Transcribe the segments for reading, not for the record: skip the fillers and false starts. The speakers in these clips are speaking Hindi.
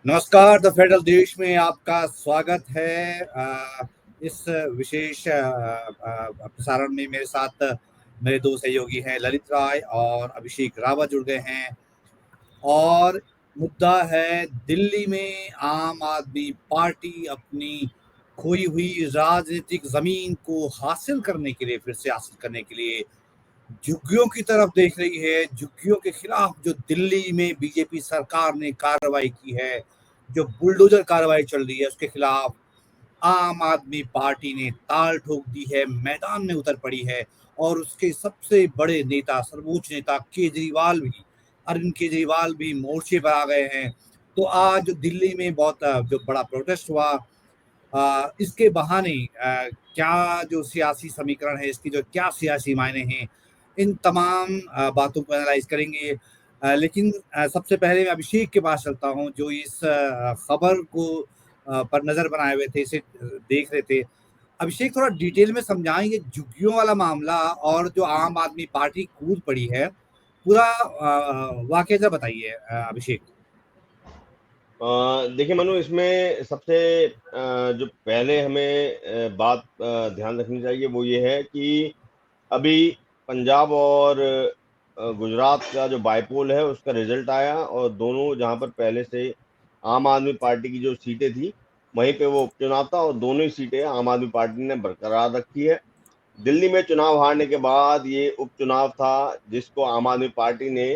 नमस्कार। द फेडरल देश में आपका स्वागत है। इस विशेष प्रसारण में मेरे साथ मेरे दो सहयोगी हैं, ललित राय और अभिषेक रावत जुड़ गए हैं। और मुद्दा है, दिल्ली में आम आदमी पार्टी अपनी खोई हुई राजनीतिक जमीन को हासिल करने के लिए, फिर से हासिल करने के लिए झुग्गियों की तरफ देख रही है। झुग्गियों के खिलाफ जो दिल्ली में बीजेपी सरकार ने कार्रवाई की है, जो बुलडोजर कार्रवाई चल रही है, उसके खिलाफ आम आदमी पार्टी ने ताल ठोक दी है, मैदान में उतर पड़ी है। और उसके सबसे बड़े नेता, सर्वोच्च नेता अरविंद केजरीवाल भी मोर्चे पर आ गए हैं। तो आज दिल्ली में बहुत जो बड़ा प्रोटेस्ट हुआ, इसके बहाने क्या जो सियासी समीकरण है, इसकी जो क्या सियासी मायने हैं, इन तमाम बातों को एनालाइज करेंगे। लेकिन सबसे पहले मैं अभिषेक के पास चलता हूँ, जो इस खबर को पर नज़र बनाए हुए थे, इसे देख रहे थे। अभिषेक, थोड़ा डिटेल में समझाएंगे झुग्गियों वाला मामला और जो आम आदमी पार्टी कूद पड़ी है, पूरा वाकया बताइए अभिषेक। देखिए मनु, इसमें सबसे जो पहले हमें बात ध्यान रखनी चाहिए वो ये है कि अभी पंजाब और गुजरात का जो बाईपोल है उसका रिजल्ट आया, और दोनों जहां पर पहले से आम आदमी पार्टी की जो सीटें थी वहीं पे वो उपचुनाव था, और दोनों ही सीटें आम आदमी पार्टी ने बरकरार रखी है। दिल्ली में चुनाव हारने के बाद ये उपचुनाव था जिसको आम आदमी पार्टी ने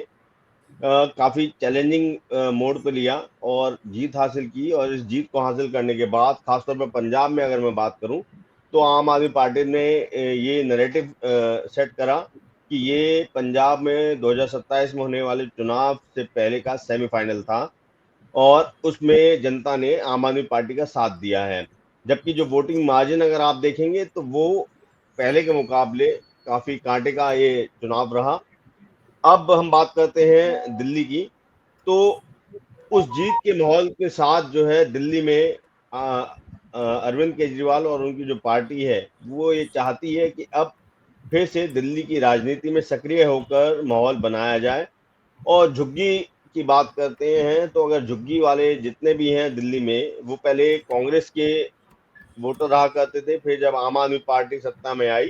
काफी चैलेंजिंग मोड पे लिया और जीत हासिल की। और इस जीत को हासिल करने के बाद खासतौर पर पंजाब में अगर मैं बात करूं तो आम आदमी पार्टी ने ये नैरेटिव सेट करा कि ये पंजाब में 2027 में होने वाले चुनाव से पहले का सेमीफाइनल था, और उसमें जनता ने आम आदमी पार्टी का साथ दिया है। जबकि जो वोटिंग मार्जिन अगर आप देखेंगे तो वो पहले के मुकाबले काफी कांटे का ये चुनाव रहा। अब हम बात करते हैं दिल्ली की। तो उस जीत के माहौल के साथ जो है दिल्ली में अरविंद केजरीवाल और उनकी जो पार्टी है वो ये चाहती है कि अब फिर से दिल्ली की राजनीति में सक्रिय होकर माहौल बनाया जाए। और झुग्गी की बात करते हैं तो अगर झुग्गी वाले जितने भी हैं दिल्ली में, वो पहले कांग्रेस के वोटर रहा करते थे, फिर जब आम आदमी पार्टी सत्ता में आई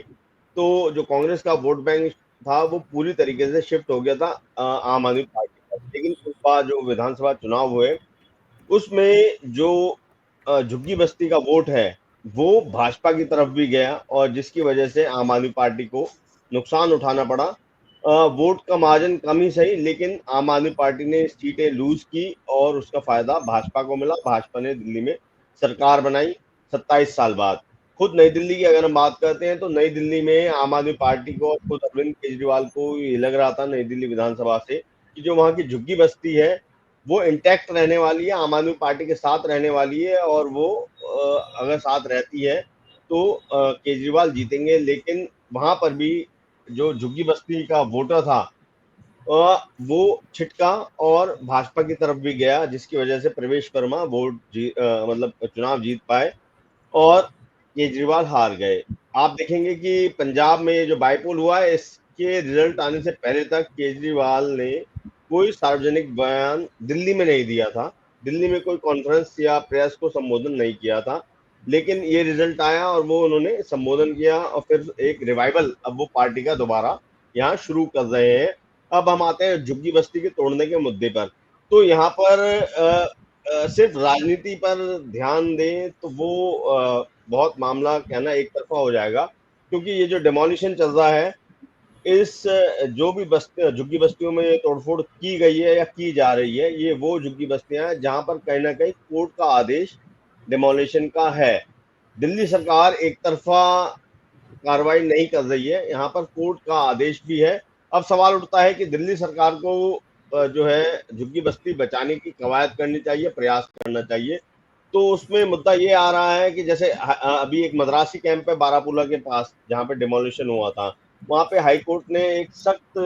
तो जो कांग्रेस का वोट बैंक था वो पूरी तरीके से शिफ्ट हो गया था आम आदमी पार्टी पर। लेकिन उस बार जो विधानसभा चुनाव हुए उसमें जो झुग्गी बस्ती का वोट है वो भाजपा की तरफ भी गया, और जिसकी वजह से आम आदमी पार्टी को नुकसान उठाना पड़ा। वोट का मार्जिन कम ही सही, लेकिन आम आदमी पार्टी ने सीटें लूज की और उसका फायदा भाजपा को मिला। भाजपा ने दिल्ली में सरकार बनाई 27 साल बाद। खुद नई दिल्ली की अगर हम बात करते हैं तो नई दिल्ली में आम आदमी पार्टी को और खुद अरविंद केजरीवाल को ये लग रहा था नई दिल्ली विधानसभा से कि जो वहां की झुग्गी बस्ती है वो इंटैक्ट रहने वाली है, आम आदमी पार्टी के साथ रहने वाली है, और वो अगर साथ रहती है तो केजरीवाल जीतेंगे। लेकिन वहां पर भी जो झुग्गी बस्ती का वोटर था वो छिटका और भाजपा की तरफ भी गया, जिसकी वजह से प्रवेश वर्मा मतलब चुनाव जीत पाए और केजरीवाल हार गए। आप देखेंगे कि पंजाब में ये जो बाईपोल हुआ है इसके रिजल्ट आने से पहले तक केजरीवाल ने कोई सार्वजनिक बयान दिल्ली में नहीं दिया था, दिल्ली में कोई कॉन्फ्रेंस या प्रेस को संबोधन नहीं किया था। लेकिन ये रिजल्ट आया और वो उन्होंने संबोधन किया, और फिर एक रिवाइवल अब वो पार्टी का दोबारा यहाँ शुरू कर रहे हैं। अब हम आते हैं झुग्गी बस्ती के तोड़ने के मुद्दे पर। तो यहाँ पर सिर्फ राजनीति पर ध्यान दें तो वो बहुत मामला कहना एक तरफा हो जाएगा, क्योंकि ये जो डेमोलिशन चल रहा है इस जो भी झुग्गी बस्तियों में तोड़फोड़ की गई है या की जा रही है, ये वो झुग्गी बस्तियां हैं जहां पर कहीं ना कहीं कोर्ट का आदेश डेमोलिशन का है। दिल्ली सरकार एक तरफा कार्रवाई नहीं कर रही है, यहाँ पर कोर्ट का आदेश भी है। अब सवाल उठता है कि दिल्ली सरकार को जो है झुग्गी बस्ती बचाने की कवायद करनी चाहिए, प्रयास करना चाहिए। तो उसमें मुद्दा ये आ रहा है कि जैसे अभी एक मद्रासी कैंप है बारामूला के पास जहाँ पे डिमोलिशन हुआ था, वहां पे हाई कोर्ट ने एक सख्त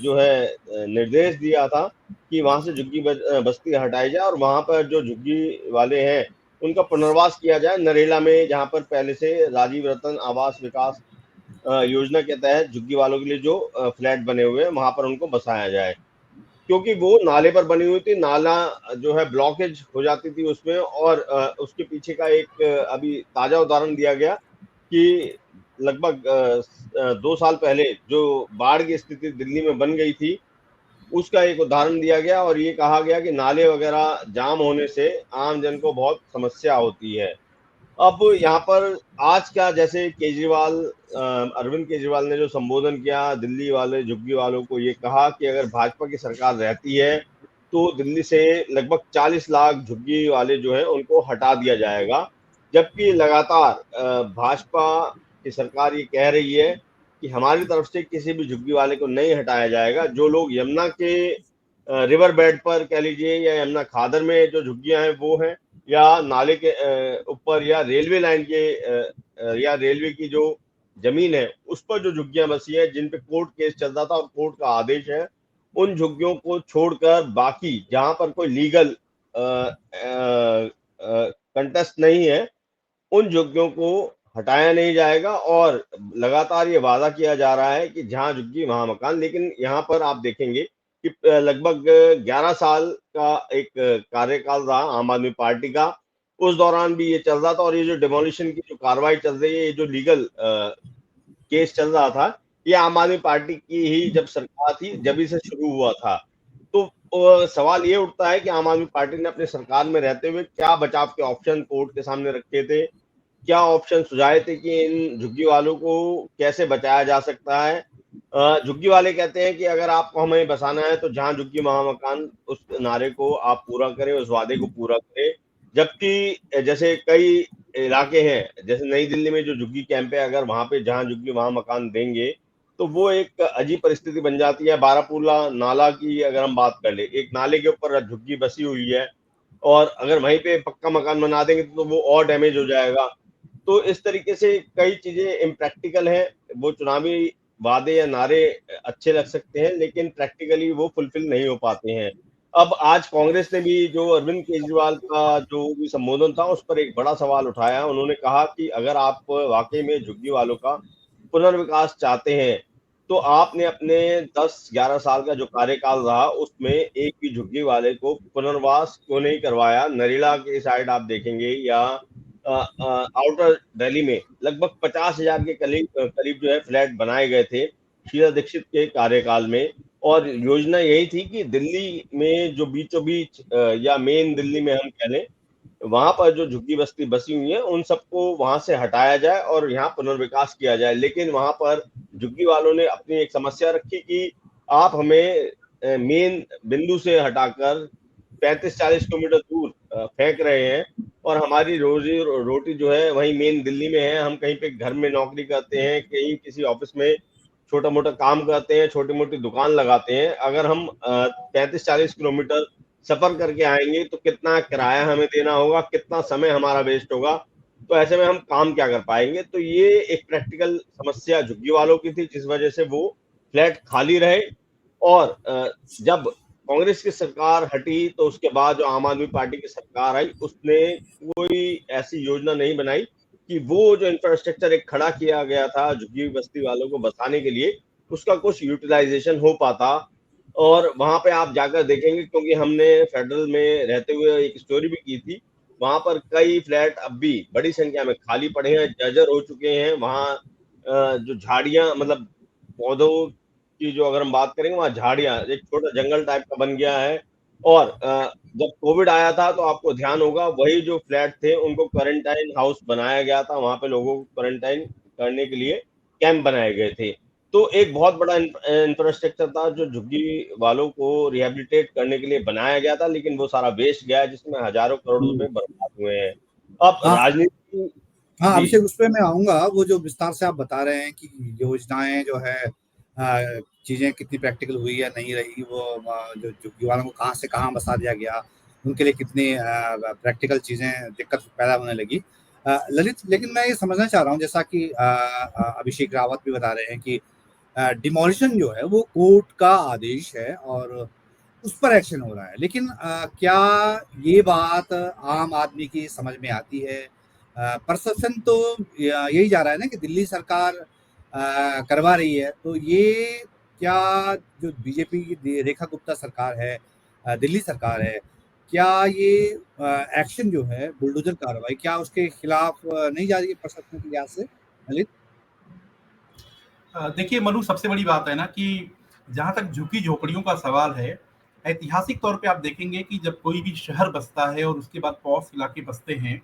जो है निर्देश दिया था कि वहां से झुग्गी बस्ती हटाई जाए और वहां पर जो झुग्गी वाले हैं उनका पुनर्वास किया जाए नरेला में, जहां पर पहले से राजीव रतन आवास विकास योजना के तहत झुग्गी वालों के लिए जो फ्लैट बने हुए हैं वहां पर उनको बसाया जाए। क्योंकि वो नाले पर बनी हुई थी, नाला जो है ब्लॉकेज हो जाती थी उसमें, और उसके पीछे का एक अभी ताजा उदाहरण दिया गया कि लगभग 2 साल पहले जो बाढ़ की स्थिति दिल्ली में बन गई थी, उसका एक उदाहरण दिया गया और ये कहा गया कि नाले वगैरह जाम होने से आम जन को बहुत समस्या होती है। अब यहाँ पर आज क्या, जैसे अरविंद केजरीवाल ने जो संबोधन किया दिल्ली वाले झुग्गी वालों को, ये कहा कि अगर भाजपा की सरकार रहती है तो दिल्ली से लगभग 40 लाख झुग्गी वाले जो हैं उनको हटा दिया जाएगा। जबकि लगातार भाजपा की सरकार ये कह रही है कि हमारी तरफ से किसी भी झुग्गी वाले को नहीं हटाया जाएगा। जो लोग यमुना के रिवर बेड पर कह लीजिए या यमुना खादर में जो झुग्गियां हैं वो हैं, या नाले के ऊपर, या रेलवे लाइन के या रेलवे की जो जमीन है उस पर जो झुग्गियां बसी हैं जिन पे कोर्ट केस चल रहा था और कोर्ट का आदेश है, उन झुग्गियों को छोड़कर बाकी जहां पर कोई लीगल कंटेस्ट नहीं है, उन झुग्गियों को हटाया नहीं जाएगा। और लगातार ये वादा किया जा रहा है कि जहां झुग्गी वहां मकान। लेकिन यहाँ पर आप देखेंगे कि लगभग 11 साल का एक कार्यकाल रहा आम आदमी पार्टी का, उस दौरान भी ये चल रहा था। और ये जो डिमोलिशन की जो कार्रवाई चल रही है, ये जो लीगल केस चल रहा था, ये आम आदमी पार्टी की ही जब सरकार थी जब से शुरू हुआ था। तो सवाल ये उठता है कि आम आदमी पार्टी ने अपनी सरकार में रहते हुए क्या बचाव के ऑप्शन कोर्ट के सामने रखे थे, क्या ऑप्शन सुझाए थे कि इन झुग्गी वालों को कैसे बचाया जा सकता है। झुग्गी वाले कहते हैं कि अगर आपको हमें बसाना है तो जहां झुग्गी वहां मकान, उस नारे को आप पूरा करें, उस वादे को पूरा करें। जबकि जैसे कई इलाके हैं, जैसे नई दिल्ली में जो झुग्गी कैंप है, अगर वहां पे जहां झुग्गी वहां मकान देंगे तो वो एक अजीब परिस्थिति बन जाती है। बारापूला नाला की अगर हम बात कर ले, एक नाले के ऊपर झुग्गी बसी हुई है और अगर वहीं पे पक्का मकान बना देंगे तो वो और डैमेज हो जाएगा। तो इस तरीके से कई चीजें इम्प्रैक्टिकल हैं। वो चुनावी वादे या नारे अच्छे लग सकते हैं लेकिन प्रैक्टिकली वो फुलफिल नहीं हो पाते हैं। अब आज कांग्रेस ने भी जो अरविंद केजरीवाल का जो भी संबोधन था उस पर एक बड़ा सवाल उठाया। उन्होंने कहा कि अगर आप वाकई में झुग्गी वालों का पुनर्विकास चाहते हैं तो आपने अपने 10-11 साल का जो कार्यकाल रहा उसमें एक भी झुग्गी वाले को पुनर्वास क्यों नहीं करवाया। नरेला के साइड आप देखेंगे या आउटर दिल्ली में लगभग 50,000 के करीब जो है फ्लैट बनाए गए थे शीला दीक्षित के कार्यकाल में। और योजना यही थी कि दिल्ली में जो बीचों बीच या मेन दिल्ली में हम कह लें, वहां पर जो झुग्गी बस्ती बसी हुई है उन सबको वहां से हटाया जाए और यहाँ पुनर्विकास किया जाए। लेकिन वहां पर झुग्गी वालों ने अपनी एक समस्या रखी कि आप हमें मेन बिंदु से हटाकर 35-40 किलोमीटर दूर फेंक रहे हैं और हमारी रोजी रोटी जो है वही मेन दिल्ली में है। हम कहीं पे घर में नौकरी करते हैं, कहीं किसी ऑफिस में छोटा मोटा काम करते हैं, छोटी मोटी दुकान लगाते हैं। अगर हम 35-40 किलोमीटर सफर करके आएंगे तो कितना किराया हमें देना होगा, कितना समय हमारा वेस्ट होगा, तो ऐसे में हम काम क्या कर पाएंगे। तो ये एक प्रैक्टिकल समस्या झुग्गी वालों की थी जिस वजह से वो फ्लैट खाली रहे। और जब कांग्रेस की सरकार हटी तो उसके बाद जो आम आदमी पार्टी की सरकार आई उसने कोई ऐसी योजना नहीं बनाई कि वो जो इंफ्रास्ट्रक्चर एक खड़ा किया गया था झुग्गी बस्ती वालों को बसाने के लिए उसका कुछ यूटिलाइजेशन हो पाता। और वहां पे आप जाकर देखेंगे, क्योंकि हमने फेडरल में रहते हुए एक स्टोरी भी की थी, वहां पर कई फ्लैट अब भी बड़ी संख्या में खाली पड़े हैं, जर्जर हो चुके हैं। वहां जो झाड़ियां, मतलब पौधों की जो अगर हम बात करेंगे, वहां झाड़ियां एक छोटा जंगल टाइप का बन गया है। और जब कोविड आया था तो आपको ध्यान होगा वही जो फ्लैट थे उनको क्वारंटाइन हाउस बनाया गया था, वहां पे लोगों को क्वारंटाइन करने के लिए कैंप बनाए गए थे। तो एक बहुत बड़ा इंफ्रास्ट्रक्चर था जो झुग्गी वालों को रिहेबिलिटेट करने के लिए बनाया गया था, लेकिन वो सारा वेस्ट गया है जिसमें हजारों करोड़ रुपए बर्बाद हुए हैं। अब हाँ राजनीति। हाँ, जी। अभिषेक, उस पे मैं आऊंगा। वो जो विस्तार से आप बता रहे हैं कि योजनाएं जो है, चीजें कितनी प्रैक्टिकल हुई या नहीं रही, वो जो झुग्गी वालों को कहाँ से कहाँ बसा दिया गया, उनके लिए कितनी प्रैक्टिकल चीजें दिक्कत पैदा होने लगी। ललित, लेकिन मैं ये समझना चाह रहा हूँ, जैसा कि अभिषेक रावत भी बता रहे हैं कि डिमोलिशन जो है वो कोर्ट का आदेश है और उस पर एक्शन हो रहा है। लेकिन क्या ये बात आम आदमी की समझ में आती है? परसेप्शन तो यही जा रहा है ना कि दिल्ली सरकार करवा रही है, तो ये क्या जो बीजेपी की रेखा गुप्ता सरकार है, दिल्ली सरकार है, क्या ये एक्शन जो है बुलडोजर कार्रवाई, क्या उसके खिलाफ नहीं जा रही है प्रशासन के लिहाज से, ललित? देखिए मनु, सबसे बड़ी बात है ना कि जहाँ तक झुग्गी झोपड़ियों का सवाल है, ऐतिहासिक तौर पे आप देखेंगे कि जब कोई भी शहर बसता है और उसके बाद पॉश इलाके बसते हैं,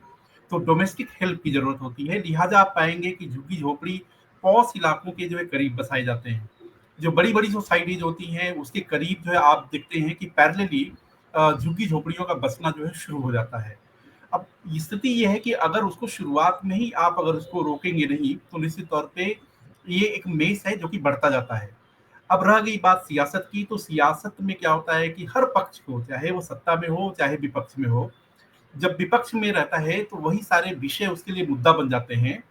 तो डोमेस्टिक हेल्प की जरूरत होती है। लिहाजा आप पाएंगे कि झुग्गी झोपड़ी पॉश इलाकों के जो है करीब बसाए जाते हैं। जो बड़ी बड़ी सोसाइटीज होती हैं उसके करीब जो है आप देखते हैं कि पैरेलली झुग्गी झोपड़ियों का बसना जो है शुरू हो जाता है। अब स्थिति ये है कि अगर उसको शुरुआत में ही आप अगर उसको रोकेंगे नहीं, तो निश्चित तौर पे ये एक मेस है जो कि बढ़ता जाता है। अब रह गई बात सियासत की, तो सियासत में क्या होता है कि हर पक्ष को, चाहे वो सत्ता में हो चाहे विपक्ष में हो, जब विपक्ष में रहता है तो वही सारे विषय उसके लिए मुद्दा बन जाते हैं,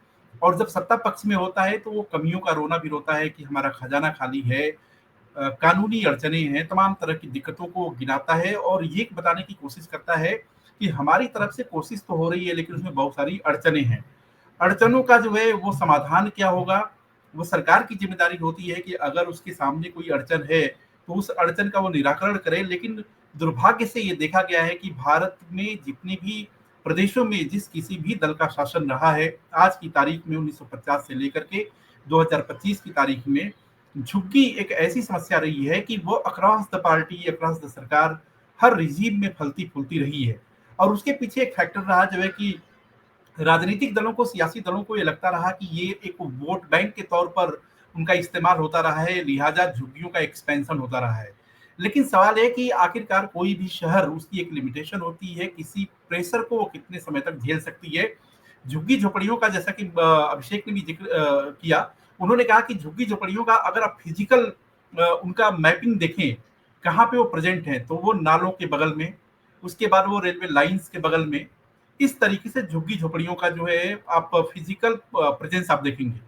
और जब सत्ता पक्ष में होता है तो वो कमियों का रोना भी रोता है कि हमारा खजाना खाली है, कानूनी अड़चने हैं, तमाम तरह की दिक्कतों को गिनाता है और ये बताने की कोशिश करता है कि हमारी तरफ से कोशिश तो हो रही है लेकिन उसमें बहुत सारी अड़चने हैं। अड़चनों का जो है वो समाधान क्या होगा, वो सरकार की जिम्मेदारी होती है कि अगर उसके सामने कोई अड़चन है तो उस अड़चन का वो निराकरण करे। लेकिन दुर्भाग्य से ये देखा गया है कि भारत में जितने भी प्रदेशों में जिस किसी भी दल का शासन रहा है आज की तारीख में, 1950 से लेकर के 2025 की तारीख में, झुग्गी एक ऐसी समस्या रही है कि वो across the party, across the सरकार, हर रिजीम में फलती फूलती रही है। और उसके पीछे एक फैक्टर रहा जो है कि राजनीतिक दलों को, सियासी दलों को ये लगता रहा कि ये एक वोट बैंक के तौर पर उनका इस्तेमाल होता रहा है, लिहाजा झुग्गियों का एक्सपेंशन होता रहा है। लेकिन सवाल है कि आखिरकार कोई भी शहर, उसकी एक लिमिटेशन होती है, किसी प्रेशर को वो कितने समय तक झेल सकती है। झुग्गी झोपड़ियों का जैसा कि अभिषेक ने भी जिक्र किया, उन्होंने कहा कि झुग्गी झोपड़ियों का अगर आप फिजिकल उनका मैपिंग देखें, कहाँ पे वो प्रेजेंट है, तो वो नालों के बगल में, उसके बाद वो रेलवे लाइंस के बगल में, इस तरीके से झुग्गी झोपड़ियों का जो है आप फिजिकल प्रेजेंस आप देखेंगे।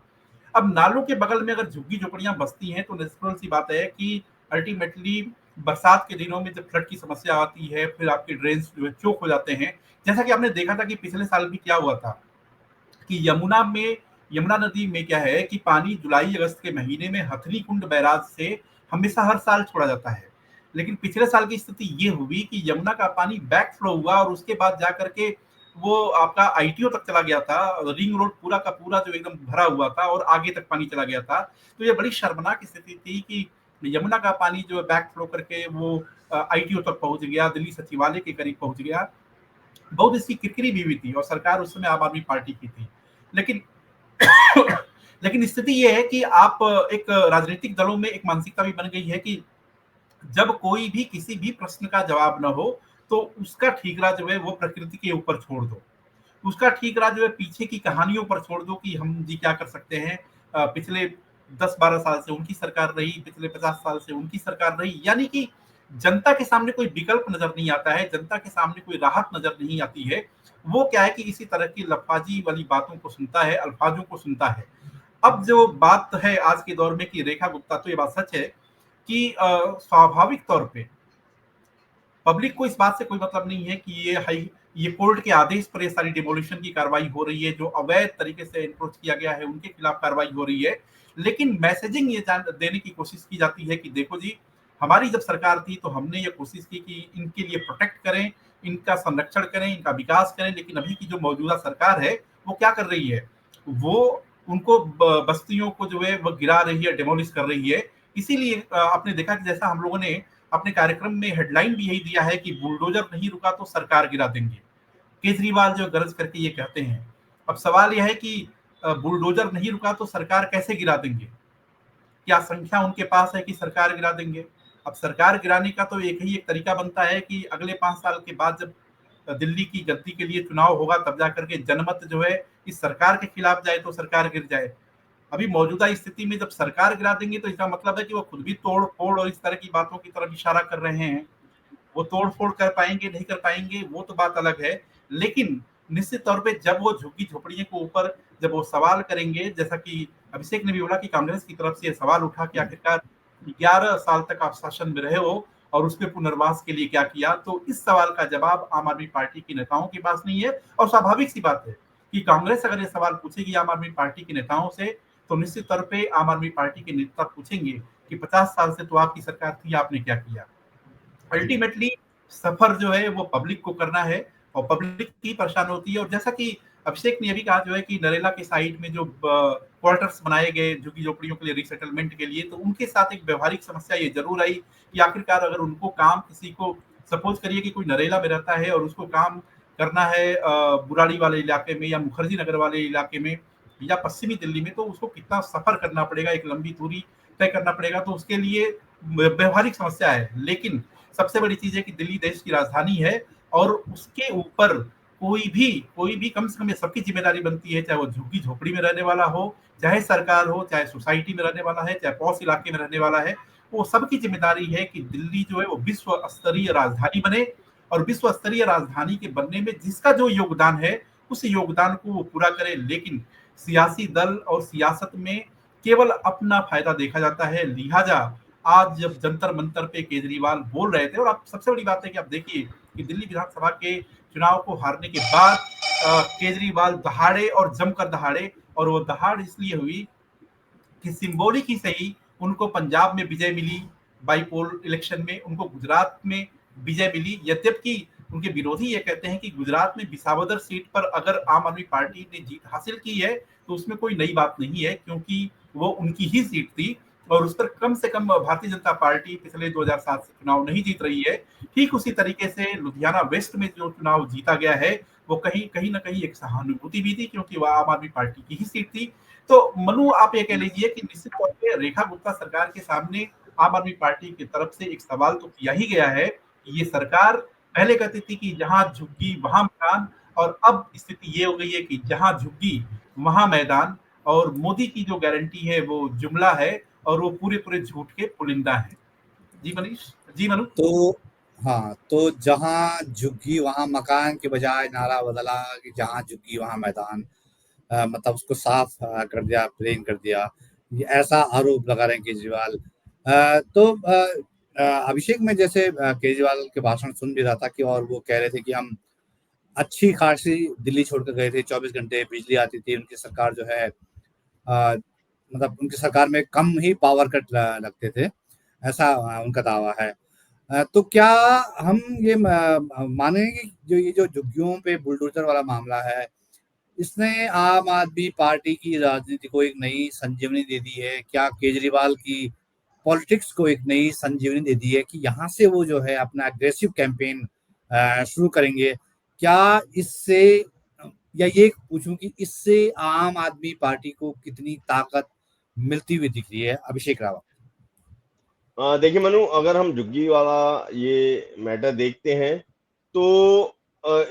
अब नालों के बगल में अगर झुग्गी झोपड़ियां बसती हैं तो नेचुरल सी बात है कि अल्टीमेटली बरसात के दिनों में जब फ्लड की समस्या आती है, फिर आपके ड्रेन्स जो है चोक हो जाते हैं। जैसा कि आपने देखा था कि पिछले साल भी क्या हुआ था कि यमुना नदी में क्या है कि पानी जुलाई अगस्त के महीने में हथनी कुंड बैराज से हमेशा हर साल छोड़ा जाता है। लेकिन पिछले साल की स्थिति ये हुई कि यमुना का पानी बैक फ्लो हुआ और उसके बाद जाकर के वो आपका आईटीओ तक चला गया था। रिंग रोड पूरा का पूरा जो एकदम भरा हुआ था और आगे तक पानी चला गया था। तो ये बड़ी शर्मनाक स्थिति थी कि यमुना का पानी जो है बैक फ्लो करके वो आईटीओ तक पहुंच गया, दिल्ली सचिवालय के करीब पहुंच गया। बहुत इसकी किरकिरी भी हुई थी और सरकार उस समय आम आदमी पार्टी की थी। लेकिन लेकिन स्थिति ये है कि आप एक राजनीतिक दलों में एक मानसिकता भी बन गई है कि जब कोई भी किसी भी प्रश्न का जवाब न हो तो उसका ठीकरा जो है वो प्रकृति के ऊपर छोड़ दो, उसका ठीकरा जो है पीछे की कहानियों पर छोड़ दो कि हम जी क्या कर सकते हैं। पिछले 10-12 साल से उनकी सरकार रही, पिछले 50 साल से उनकी सरकार रही, यानी कि जनता के सामने कोई विकल्प नजर नहीं आता है, जनता के सामने कोई राहत नजर नहीं आती है। वो क्या है कि इसी तरह की लफाजी वाली बातों को सुनता है, अल्फाजों को सुनता है। अब जो बात है आज के दौर में कि रेखा गुप्ता, तो ये बात सच है कि स्वाभाविक तौर पे पब्लिक को इस बात से कोई मतलब नहीं है कि ये कोर्ट के आदेश पर ये सारी डिमोलिशन की कार्रवाई हो रही है, जो अवैध तरीके से एनक्रोच किया गया है उनके खिलाफ कार्रवाई हो रही है। लेकिन मैसेजिंग ये जान देने की कोशिश की जाती है कि देखो जी, हमारी जब सरकार थी तो हमने ये कोशिश की कि इनके लिए प्रोटेक्ट करें, इनका संरक्षण करें, इनका विकास करें। लेकिन अभी की जो मौजूदा सरकार है वो क्या कर रही है, वो उनको बस्तियों को जो है वो गिरा रही है, डेमोलिश कर रही है। इसीलिए आपने देखा कि जैसा हम लोगों ने अपने कार्यक्रम में हेडलाइन भी यही दिया है कि बुलडोजर नहीं रुका तो सरकार गिरा देंगे, केजरीवाल जो गरज करके ये कहते हैं। अब सवाल यह है कि बुलडोजर नहीं रुका तो सरकार कैसे गिरा देंगे, क्या संख्या उनके पास है कि सरकार गिरा देंगे। अब सरकार गिराने का तो एक ही एक तरीका बनता है कि अगले 5 साल के बाद जब दिल्ली की गद्दी के लिए चुनाव होगा तब जाकर के जनमत जो है इस सरकार के खिलाफ जाए तो सरकार गिर जाए। अभी मौजूदा स्थिति में जब सरकार गिरा देंगे तो इसका मतलब है कि वो खुद भी तोड़ फोड़ और इस तरह की बातों की तरफ इशारा कर रहे हैं। वो तोड़ फोड़ कर पाएंगे नहीं कर पाएंगे वो तो बात अलग है। लेकिन निश्चित तौर पे जब वो झुग्गी झोपड़ियों के ऊपर जब वो सवाल करेंगे, जैसा कि अभिषेक ने भी बोला कि कांग्रेस की तरफ से ये सवाल उठा कि आखिरकार 11 साल तक आप शासन में रहे हो और उसके पुनर्वास के लिए क्या किया, तो इस सवाल का जवाब आम आदमी पार्टी के नेताओं के पास नहीं है। और स्वाभाविक सी बात है कि कांग्रेस अगर ये सवाल पूछेगी आम आदमी पार्टी के नेताओं से, तो निश्चित तौर पे आम आदमी पार्टी के नेता पूछेंगे कि 50 साल से तो आपकी सरकार थी, आपने क्या किया। अल्टीमेटली सफर जो है वो पब्लिक को करना है और पब्लिक ही परेशान होती है। और जैसा कि अभिषेक ने अभी कहा जो है कि नरेला के साइड में जो क्वार्टर्स बनाए गए झुग्गी झोपड़ियों के लिए रिसेटलमेंट के लिए, तो उनके साथ एक व्यवहारिक समस्या ये जरूर आई कि आखिरकार अगर उनको काम किसी को, सपोज करिए कि कोई नरेला में रहता है और उसको काम करना है बुराड़ी वाले इलाके में या मुखर्जी नगर वाले इलाके में या पश्चिमी दिल्ली में, तो उसको कितना सफर करना पड़ेगा, एक लंबी दूरी तय करना पड़ेगा। तो उसके लिए व्यवहारिक समस्या है। लेकिन सबसे बड़ी चीज है कि दिल्ली देश की राजधानी है और उसके ऊपर कोई भी कम से कम ये सबकी जिम्मेदारी बनती है, चाहे वो झुग्गी झोपड़ी में रहने वाला हो, चाहे सरकार हो, चाहे सोसाइटी में रहने वाला है, चाहे पॉश इलाके में रहने वाला है। वो सबकी जिम्मेदारी है कि दिल्ली जो है वो विश्व स्तरीय राजधानी बने और विश्व स्तरीय राजधानी के बनने में जिसका जो योगदान है उस योगदान को वो पूरा करे। लेकिन सियासी दल और सियासत में केवल अपना फायदा देखा जाता है। लिहाजा आज जब जंतर मंतर पे केजरीवाल बोल रहे थे, और आप सबसे बड़ी बात है कि आप देखिए कि दिल्ली विधानसभा के चुनाव को हारने के बाद केजरीवाल दहाड़े और जमकर दहाड़े, और वो दहाड़ इसलिए हुई कि सिंबॉलिक ही सही उनको पंजाब में विजय मिली, बाईपोल इलेक्शन में उनको गुजरात में विजय मिली। यद्यपि उनके विरोधी ये कहते हैं कि गुजरात में विसावदर सीट पर अगर आम आदमी पार्टी ने जीत हासिल की है तो उसमें कोई नई बात नहीं है, क्योंकि वो उनकी ही सीट थी और उस पर कम से कम भारतीय जनता पार्टी पिछले 2007 से चुनाव नहीं जीत रही है। ठीक उसी तरीके से लुधियाना वेस्ट में जो चुनाव जीता गया है वो कहीं ना कहीं एक सहानुभूति भी थी, क्योंकि वह आम आदमी पार्टी की ही सीट थी। तो मनु, आप ये कह लीजिए कि निश्चित तौर पे रेखा गुप्ता सरकार के सामने आम आदमी पार्टी की तरफ से एक सवाल तो किया ही गया है कि ये सरकार पहले कहती थी कि जहां झुग्गी वहां मकान, और अब स्थिति ये हो गई है कि जहां झुग्गी वहां मैदान, और मोदी की जो गारंटी है वो जुमला है और वो पूरे पूरे झूठ के पुलिंदा है। जी मनीष, जी मनु। तो हाँ, तो जहाँ झुग्गी वहाँ मकान के बजाय नारा बदला कि जहाँ झुग्गी वहाँ मैदान। मतलब उसको साफ कर दिया, प्लेन कर दिया। ये ऐसा आरोप लगा रहे हैं केजरीवाल। अभिषेक, में जैसे केजरीवाल के भाषण सुन भी रहा था कि और वो कह रहे थे कि हम अच्छी खासी दिल्ली छोड़कर गए थे, 24 घंटे बिजली आती थी। उनकी सरकार जो है मतलब उनकी सरकार में कम ही पावर कट लगते थे, ऐसा उनका दावा है। तो क्या हम ये मानेंगे कि जो झुग्गियों पे बुलडोजर वाला मामला है, इसने आम आदमी पार्टी की राजनीति को एक नई संजीवनी दे दी है? क्या केजरीवाल की पॉलिटिक्स को एक नई संजीवनी दे दी है कि यहाँ से वो जो है अपना एग्रेसिव कैंपेन शुरू करेंगे? क्या इससे, या ये पूछूं कि इससे आम आदमी पार्टी को कितनी ताकत मिलती हुई दिख रही है? अभिषेक रावत। देखिए मनु, अगर हम झुग्गी वाला ये मैटर देखते हैं तो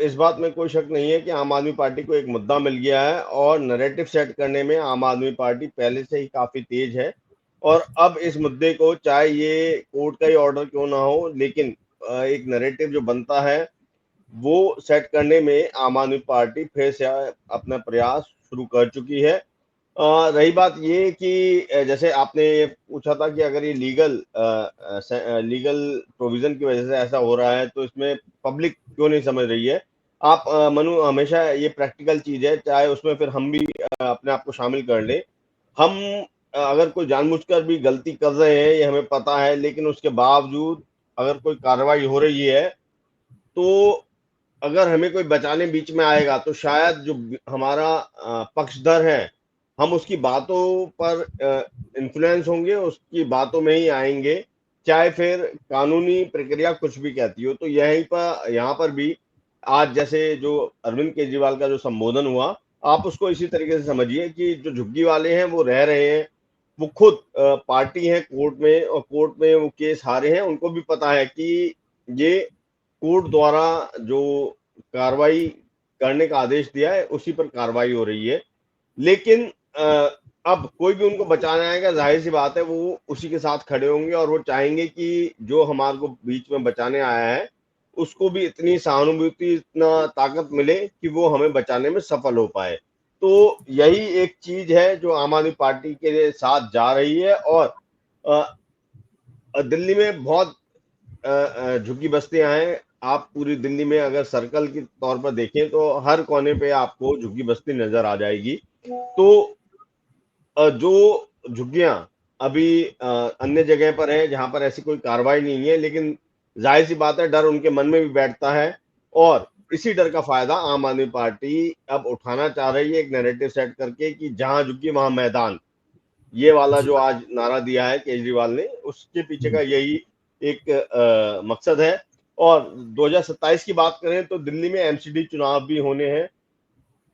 इस बात में कोई शक नहीं है कि आम आदमी पार्टी को एक मुद्दा मिल गया है और नैरेटिव सेट करने में आम आदमी पार्टी पहले से ही काफी तेज है। और अब इस मुद्दे को, चाहे ये कोर्ट का ही ऑर्डर क्यों ना हो, लेकिन एक नैरेटिव जो बनता है वो सेट करने में आम आदमी पार्टी फिर से अपना प्रयास शुरू कर चुकी है। रही बात ये कि जैसे आपने ये पूछा था कि अगर ये लीगल प्रोविजन की वजह से ऐसा हो रहा है तो इसमें पब्लिक क्यों नहीं समझ रही है। आप मनु, हमेशा ये प्रैक्टिकल चीज है, चाहे उसमें फिर हम भी अपने आप को शामिल कर लें। हम अगर कोई जानबूझकर भी गलती कर रहे हैं ये हमें पता है, लेकिन उसके बावजूद अगर कोई कार्रवाई हो रही है तो अगर हमें कोई बचाने बीच में आएगा तो शायद जो हमारा पक्षधर है हम उसकी बातों पर इन्फ्लुएंस होंगे, उसकी बातों में ही आएंगे, चाहे फिर कानूनी प्रक्रिया कुछ भी कहती हो। तो यहाँ पर भी आज जैसे जो अरविंद केजरीवाल का जो संबोधन हुआ, आप उसको इसी तरीके से समझिए कि जो झुग्गी वाले हैं वो रह रहे हैं, वो खुद पार्टी है कोर्ट में, और कोर्ट में वो केस हारे हैं। उनको भी पता है कि ये कोर्ट द्वारा जो कार्रवाई करने का आदेश दिया है उसी पर कार्रवाई हो रही है। लेकिन अब कोई भी उनको बचाने आएगा, जाहिर सी बात है वो उसी के साथ खड़े होंगे और वो चाहेंगे कि जो हमारे को बीच में बचाने आया है उसको भी इतनी सहानुभूति, इतना ताकत मिले कि वो हमें बचाने में सफल हो पाए। तो यही एक चीज है जो आम आदमी पार्टी के साथ जा रही है। और दिल्ली में बहुत झुग्गी बस्तियां हैं। आप पूरी दिल्ली में अगर सर्कल के तौर पर देखें तो हर कोने पे आपको झुग्गी बस्ती नजर आ जाएगी। तो जो झुग्गियां अभी अन्य जगह पर है जहां पर ऐसी कोई कार्रवाई नहीं है, लेकिन जाहिर सी बात है डर उनके मन में भी बैठता है और इसी डर का फायदा आम आदमी पार्टी अब उठाना चाह रही है एक नैरेटिव सेट करके कि जहां झुकी वहां मैदान, ये वाला जी। जो आज नारा दिया है केजरीवाल ने, उसके पीछे का हम्म, यही एक मकसद है। और 2027 की बात करें तो दिल्ली में एमसीडी चुनाव भी होने हैं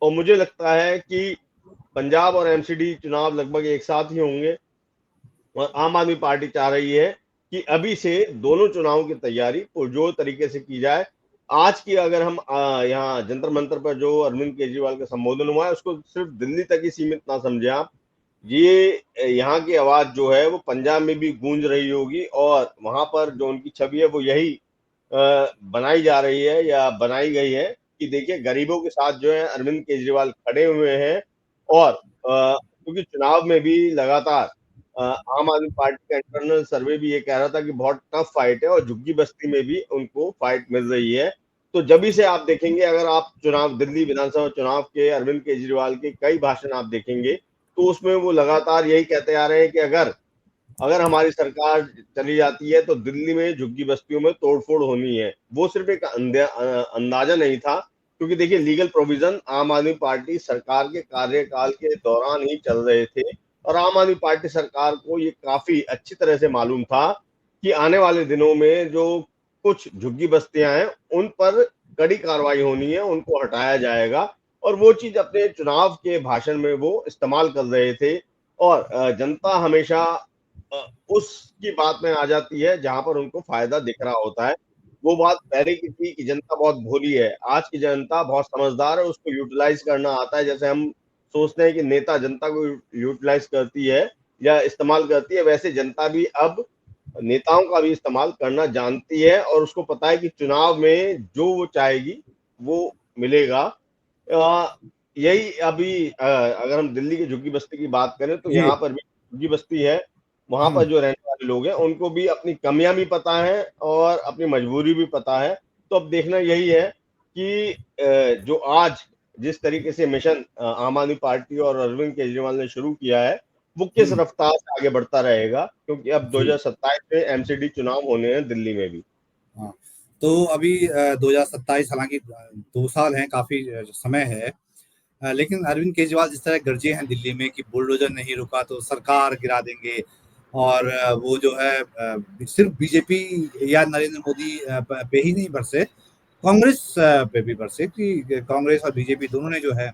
और मुझे लगता है कि पंजाब और एमसीडी चुनाव लगभग एक साथ ही होंगे और आम आदमी पार्टी चाह रही है कि अभी से दोनों चुनावों की तैयारी पुरजोर तरीके से की जाए। आज की अगर हम यहाँ जंतर मंतर पर जो अरविंद केजरीवाल का संबोधन हुआ है उसको सिर्फ दिल्ली तक ही सीमित ना समझे आप, ये यहाँ की आवाज जो है वो पंजाब में भी गूंज रही होगी और वहां पर जो उनकी छवि है वो यही बनाई जा रही है या बनाई गई है कि देखिए गरीबों के साथ जो है अरविंद केजरीवाल खड़े हुए हैं और क्योंकि चुनाव में भी लगातार आम आदमी पार्टी का इंटरनल सर्वे भी ये कह रहा था कि बहुत टफ फाइट है और झुग्गी बस्ती में भी उनको फाइट मिल रही है। तो जब से आप देखेंगे, अगर आप चुनाव दिल्ली विधानसभा चुनाव के अरविंद केजरीवाल के कई भाषण आप देखेंगे तो उसमें वो लगातार यही कहते आ रहे हैं कि अगर अगर हमारी सरकार चली जाती है तो दिल्ली में झुग्गी बस्तियों में तोड़फोड़ होनी है। वो सिर्फ एक अंदाजा नहीं था, क्योंकि देखिए लीगल प्रोविजन आम आदमी पार्टी सरकार के कार्यकाल के दौरान ही चल रहे थे और आम आदमी पार्टी सरकार को ये काफी अच्छी तरह से मालूम था कि आने वाले दिनों में जो कुछ झुग्गी बस्तियां हैं उन पर कड़ी कार्रवाई होनी है, उनको हटाया जाएगा और वो चीज अपने चुनाव के भाषण में वो इस्तेमाल कर रहे थे। और जनता हमेशा उसकी बात में आ जाती है जहां पर उनको फायदा दिख रहा होता है। वो बात पहले की थी कि जनता बहुत भोली है, आज की जनता बहुत समझदार है, उसको यूटिलाइज करना आता है। जैसे हम सोचते हैं कि नेता जनता को यूटिलाइज करती है या इस्तेमाल करती है, वैसे जनता भी अब नेताओं का भी इस्तेमाल करना जानती है और उसको पता है कि चुनाव में जो वो चाहेगी वो मिलेगा। यही अभी अगर हम दिल्ली की झुग्गी बस्ती की बात करें तो जी। यहाँ पर भी झुग्गी बस्ती है, वहां पर हम्म, जो रहने वाले लोग हैं उनको भी अपनी कमियां भी पता है और अपनी मजबूरी भी पता है। तो अब देखना यही है कि जो आज जिस तरीके से मिशन आम आदमी पार्टी और अरविंद केजरीवाल ने शुरू किया है वो किस हम्म, रफ्तार से आगे बढ़ता रहेगा, क्योंकि अब जी। 2027 में एमसीडी चुनाव होने हैं दिल्ली में भी। हाँ, तो अभी 2027 हालांकि 2 साल हैं, काफी समय है। लेकिन अरविंद केजरीवाल जिस तरह गरजे हैं दिल्ली में कि बुलडोजर नहीं रुका तो सरकार गिरा देंगे और वो जो है सिर्फ बीजेपी या नरेंद्र मोदी पे ही नहीं बरसे, कांग्रेस पे भी बरसे कि कांग्रेस और बीजेपी दोनों ने जो है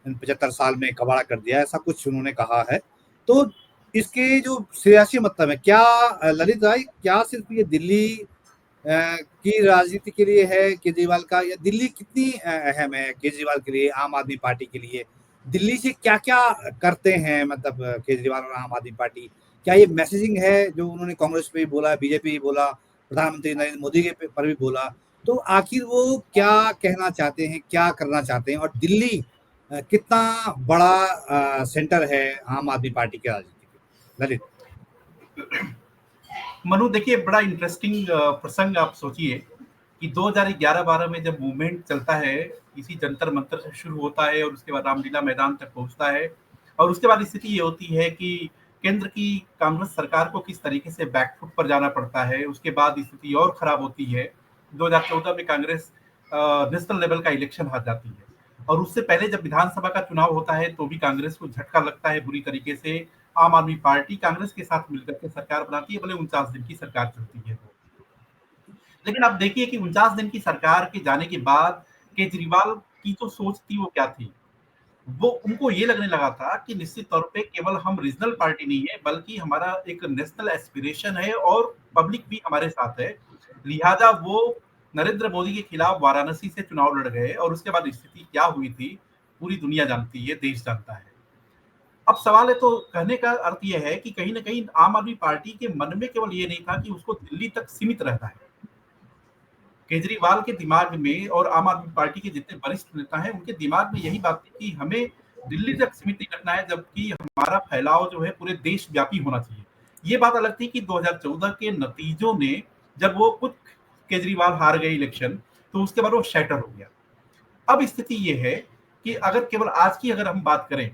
इन 75 साल में कबाड़ा कर दिया, ऐसा कुछ उन्होंने कहा है। तो इसके जो सियासी मतलब है क्या, ललित राय, क्या सिर्फ ये दिल्ली की राजनीति के लिए है केजरीवाल का, या दिल्ली कितनी अहम है केजरीवाल के लिए, आम आदमी पार्टी के लिए? दिल्ली से क्या क्या करते हैं मतलब केजरीवाल और आम आदमी पार्टी? क्या ये मैसेजिंग है जो उन्होंने कांग्रेस पे भी बोला, बीजेपी भी बोला, प्रधानमंत्री नरेंद्र मोदी के पर भी बोला? तो आखिर वो क्या कहना चाहते हैं, क्या करना चाहते हैं, और दिल्ली कितना बड़ा सेंटर है आम आदमी पार्टी की राजनीति के? ललित। मनु देखिए, बड़ा इंटरेस्टिंग प्रसंग आप सोचिए कि 2011-12 में जब मूवमेंट चलता है, इसी जंतर मंतर से शुरू होता है और उसके बाद रामलीला मैदान तक पहुंचता है और उसके बाद स्थिति ये होती है कि केंद्र की कांग्रेस सरकार को किस तरीके से बैकफुट पर जाना पड़ता है। उसके बाद स्थिति और खराब होती है। 2014 में कांग्रेस नेशनल लेवल का इलेक्शन हार जाती है और उससे पहले जब विधानसभा का चुनाव होता है तो भी कांग्रेस को झटका लगता है बुरी तरीके से। आम आदमी पार्टी कांग्रेस के साथ मिलकर के सरकार बनाती है, भले 49 दिन की सरकार चलती है। लेकिन आप देखिए कि 49 दिन की सरकार के जाने के बाद केजरीवाल की जो सोच थी वो क्या थी? वो उनको ये लगने लगा था कि निश्चित तौर पे केवल हम रीजनल पार्टी नहीं है, बल्कि हमारा एक नेशनल एस्पिरेशन है और पब्लिक भी हमारे साथ है। लिहाजा वो नरेंद्र मोदी के खिलाफ वाराणसी से चुनाव लड़ गए और उसके बाद स्थिति क्या हुई थी, पूरी दुनिया जानती है, देश जानता है। अब सवाल है, तो कहने का अर्थ ये है कि कहीं न कहीं आम आदमी पार्टी के मन में केवल ये नहीं था कि उसको दिल्ली तक सीमित रहना है। केजरीवाल के दिमाग में और आम आदमी पार्टी के जितने वरिष्ठ नेता हैं, उनके दिमाग में यही बात थी कि हमें दिल्ली तक सीमित नहीं रखना है, जबकि हमारा फैलाव जो है पूरे देशव्यापी होना चाहिए। ये बात अलग थी कि 2014 के नतीजों ने जब वो खुद केजरीवाल हार गए इलेक्शन, तो उसके बाद वो शैटर हो गया। अब स्थिति ये है कि अगर केवल आज की अगर हम बात करें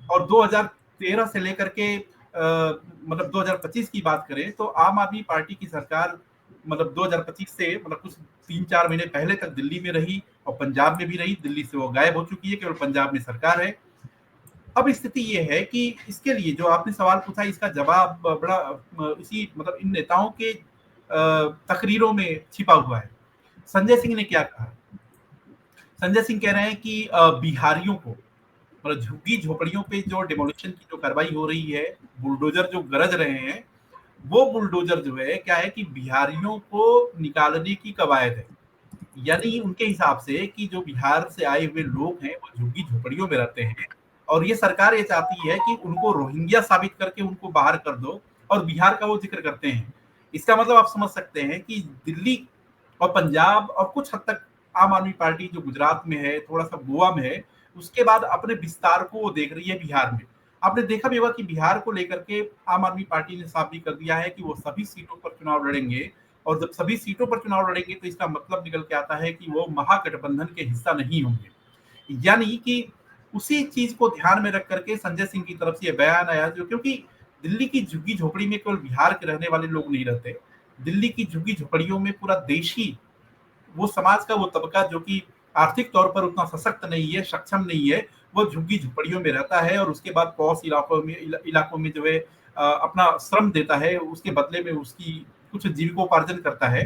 और 2013 से लेकर के मतलब 2025 की बात करें तो आम आदमी पार्टी की सरकार मतलब 2025 से मतलब कुछ 3-4 महीने पहले तक दिल्ली में रही और पंजाब में भी रही। दिल्ली से वो गायब हो चुकी है, केवल पंजाब में सरकार है। अब स्थिति ये है कि इसके लिए जो आपने सवाल पूछा इसका जवाब बड़ा इसी मतलब इन नेताओं के तकरीरों में छिपा हुआ है। संजय सिंह ने क्या कहा? संजय सिंह कह रहे हैं कि बिहारियों को मतलब झुग्गी झोपड़ियों पे जो डिमोलिशन की जो कार्रवाई हो रही है, बुलडोजर जो गरज रहे हैं, वो बुलडोजर जो है क्या है कि बिहारियों को निकालने की कवायद है। यानी उनके हिसाब से कि जो बिहार से आए हुए लोग हैं, वो झुग्गी झोपड़ियों में रहते हैं और ये सरकार ये चाहती है कि उनको रोहिंग्या साबित करके उनको बाहर कर दो और बिहार का वो जिक्र करते हैं। इसका मतलब आप समझ सकते हैं कि दिल्ली और पंजाब और कुछ हद तक आम आदमी पार्टी जो गुजरात में है, थोड़ा-सा गोवा में है, उसके बाद अपने विस्तार को वो देख रही है बिहार में। आपने देखा भी होगा कि बिहार को लेकर के आम आदमी पार्टी ने साफ भी कर दिया है कि वो सभी सीटों पर चुनाव लड़ेंगे और जब सभी सीटों पर चुनाव लड़ेंगे तो इसका मतलब निकल के आता है कि वो महागठबंधन के हिस्सा नहीं होंगे। यानी कि उसी चीज को ध्यान में रख करके संजय सिंह की तरफ से ये बयान आया जो क्योंकि दिल्ली की झुग्गी झोपड़ी में केवल बिहार के रहने वाले लोग नहीं रहते। दिल्ली की झुग्गी झोपड़ियों में पूरा देश ही वो समाज का वो तबका जो कि आर्थिक तौर पर उतना सशक्त नहीं है, सक्षम नहीं है, वो झुग्गी-झोपड़ियों में रहता है और उसके बाद पड़ोस इलाकों में जो है अपना श्रम देता है, उसके बदले में उसकी कुछ जीविकोपार्जन करता है।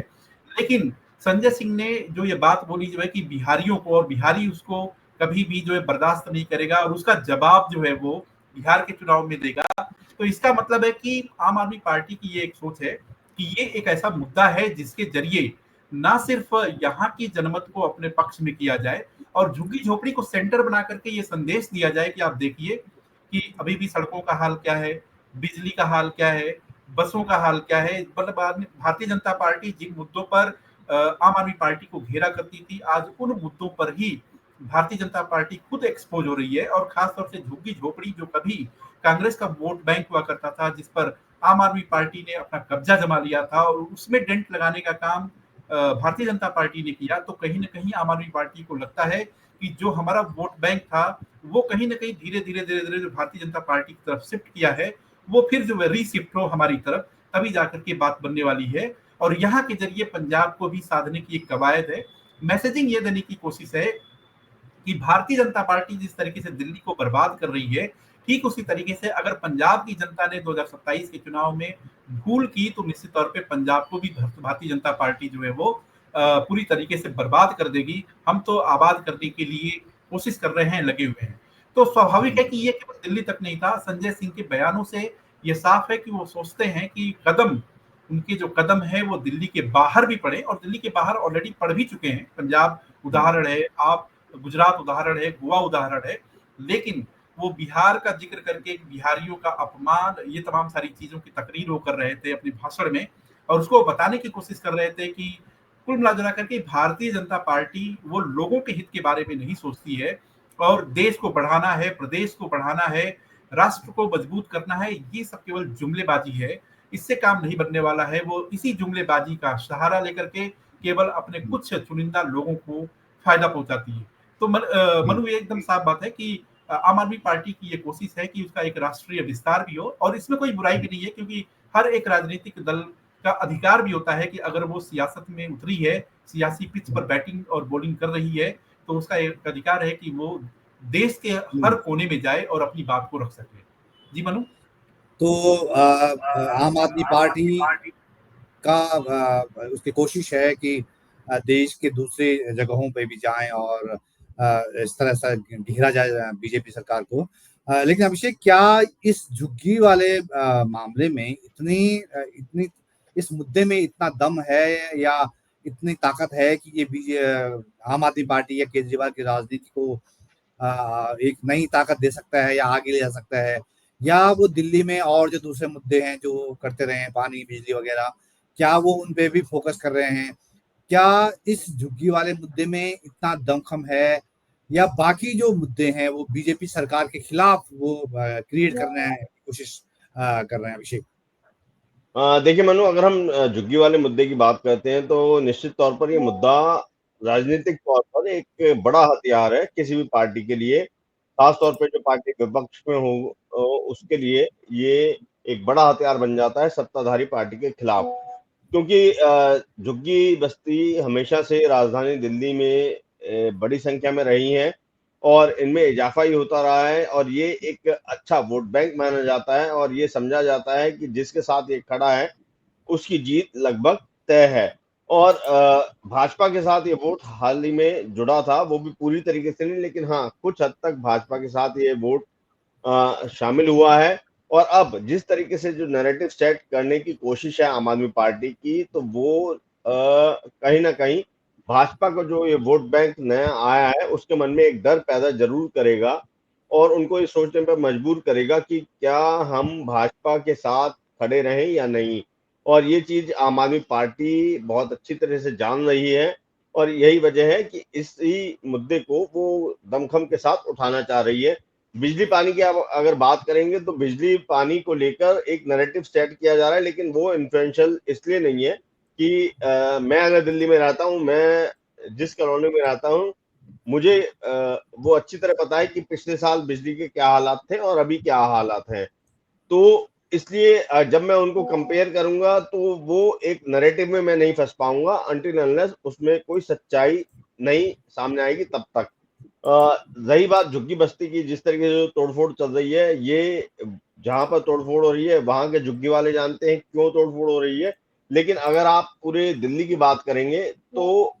लेकिन संजय सिंह ने जो ये बात बोली जो है कि बिहारियों को और बिहारी उसको कभी भी जो है बर्दाश्त नहीं करेगा और उसका जवाब जो है वो बिहार के चुनाव में देगा। तो इसका मतलब है कि आम आदमी पार्टी की ये एक सोच है कि ये एक ऐसा मुद्दा है जिसके ज़रिए ना सिर्फ यहाँ की जनमत को अपने पक्ष में किया जाए और झुग्गी झोपड़ी को सेंटर बना करके ये संदेश दिया जाए कि आप देखिए कि अभी भी सड़कों का हाल क्या है, बिजली का हाल क्या है, बसों का हाल क्या है। मतलब भारतीय जनता पार्टी जिन मुद्दों पर आम आदमी पार्टी को घेरा करती थी, आज उन मुद्दों पर ही भारतीय जनता पार्टी खुद एक्सपोज हो रही है और खासतौर से झुग्गी झोपड़ी जो कभी कांग्रेस का वोट बैंक हुआ करता था, जिस पर आम आदमी पार्टी ने अपना कब्जा जमा लिया था और उसमें डेंट लगाने का काम भारतीय जनता पार्टी ने किया। तो कहीं न कहीं आम आदमी पार्टी को लगता है कि जो हमारा वोट बैंक था, वो कहीं न कहीं धीरे-धीरे जो भारतीय जनता पार्टी की तरफ शिफ्ट किया है, वो फिर जो है रीशिफ्ट हो हमारी तरफ, तभी जाकर के बात बनने वाली है। और यहाँ के ज़रिए पंजाब को भी साधने की एक कवायद है। मैसेजिंग ये देने की कोशिश है कि भारतीय जनता पार्टी जिस तरीके से दिल्ली को बर्बाद कर रही है, ठीक उसी तरीके से अगर पंजाब की जनता ने 2027 के चुनाव में भूल की, तो निश्चित तौर पे पंजाब को भी भारतीय जनता पार्टी जो है वो पूरी तरीके से बर्बाद कर देगी। हम तो आबाद करने के लिए कोशिश कर रहे हैं, लगे हुए हैं। तो स्वाभाविक है कि ये केवल दिल्ली तक नहीं था, संजय सिंह के बयानों से ये साफ है कि वो सोचते हैं कि उनके जो कदम है वो दिल्ली के बाहर भी पड़े और दिल्ली के बाहर ऑलरेडी पड़ भी चुके हैं। पंजाब उदाहरण है, आप गुजरात उदाहरण है, गोवा उदाहरण है, लेकिन वो बिहार का जिक्र करके बिहारियों का अपमान, ये तमाम सारी चीजों की तकरीर वो कर रहे थे अपने भाषण में और उसको बताने की कोशिश कर रहे थे कि कुल मिला करके भारतीय जनता पार्टी वो लोगों के हित के बारे में नहीं सोचती है और देश को बढ़ाना है, प्रदेश को बढ़ाना है, राष्ट्र को मजबूत करना है, ये सब केवल जुमलेबाजी है। इससे काम नहीं बनने वाला है। वो इसी जुमलेबाजी का सहारा लेकर के केवल अपने कुछ चुनिंदा लोगों को फायदा पहुंचाती है। तो मनु ये एकदम साफ बात है कि आम आदमी पार्टी की ये कोशिश है कि उसका एक राष्ट्रीय विस्तार भी हो और इसमें कोई बुराई भी नहीं है क्योंकि हर एक राजनीतिक दल का अधिकार भी होता है कि अगर वो सियासत में उतरी है, सियासी पिच पर बैटिंग और बॉलिंग कर रही है, तो उसका एक अधिकार है कि वो देश के हर कोने में जाए और अपनी बात को रख सके। जी मनु? तो आम आदमी पार्टी का उसकी कोशिश है कि देश के दूसरे जगहों पे भी जाएं और इस तरह से घेरा जाए बीजेपी सरकार को। लेकिन अभिषेक, क्या इस झुग्गी वाले मामले में इतनी इस मुद्दे में इतना दम है या इतनी ताकत है कि ये आम आदमी पार्टी या केजरीवाल की राजनीति को एक नई ताकत दे सकता है या आगे ले जा सकता है, या वो दिल्ली में और जो दूसरे मुद्दे हैं जो करते रहे हैं, पानी, बिजली वगैरह, क्या वो उन पे भी फोकस कर रहे हैं? क्या इस झुग्गी वाले मुद्दे में इतना दमखम है या बाकी जो मुद्दे हैं वो बीजेपी सरकार के खिलाफ वो क्रिएट करने की कोशिश कर रहे हैं अभिषेक? देखिए मनु, अगर हम झुग्गी वाले मुद्दे की बात करते हैं तो निश्चित तौर पर ये मुद्दा राजनीतिक तौर पर एक बड़ा हथियार है किसी भी पार्टी के लिए, खास तौर पे जो पार्टी विपक्ष में हो उसके लिए ये एक बड़ा हथियार बन जाता है सत्ताधारी पार्टी के खिलाफ। क्योंकि झुग्गी बस्ती हमेशा से राजधानी दिल्ली में बड़ी संख्या में रही हैं और इनमें इजाफा ही होता रहा है, और ये एक अच्छा वोट बैंक माना जाता है, और ये समझा जाता है कि जिसके साथ ये खड़ा है उसकी जीत लगभग तय है। और भाजपा के साथ ये वोट हाल ही में जुड़ा था, वो भी पूरी तरीके से नहीं, लेकिन हाँ कुछ हद तक भाजपा के साथ ये वोट शामिल हुआ है। और अब जिस तरीके से जो नैरेटिव सेट करने की कोशिश है आम आदमी पार्टी की, तो वो कहीं ना कहीं भाजपा को जो ये वोट बैंक नया आया है उसके मन में एक डर पैदा जरूर करेगा, और उनको ये सोचने पर मजबूर करेगा कि क्या हम भाजपा के साथ खड़े रहें या नहीं। और ये चीज आम आदमी पार्टी बहुत अच्छी तरह से जान रही है, और यही वजह है कि इसी मुद्दे को वो दमखम के साथ उठाना चाह रही है। बिजली पानी की आप अगर बात करेंगे तो बिजली पानी को लेकर एक नैरेटिव सेट किया जा रहा है, लेकिन वो इन्फ्लुएंशियल इसलिए नहीं है कि मैं अगर दिल्ली में रहता हूँ, मैं जिस कॉलोनी में रहता हूँ, मुझे वो अच्छी तरह पता है कि पिछले साल बिजली के क्या हालात थे और अभी क्या हालात हैं। तो इसलिए जब मैं उनको कंपेयर करूंगा तो वो एक नैरेटिव में मैं नहीं फंस पाऊंगा अनटिल अनलेस उसमें कोई सच्चाई नहीं सामने आएगी तब तक। रही बात झुग्गी बस्ती की, जिस तरीके से जो तोड़फोड़ चल रही है, ये जहां पर तोड़फोड़ हो रही है वहां के झुग्गी वाले जानते हैं क्यों तोड़फोड़ हो रही है। लेकिन अगर आप पूरे दिल्ली की बात करेंगे तो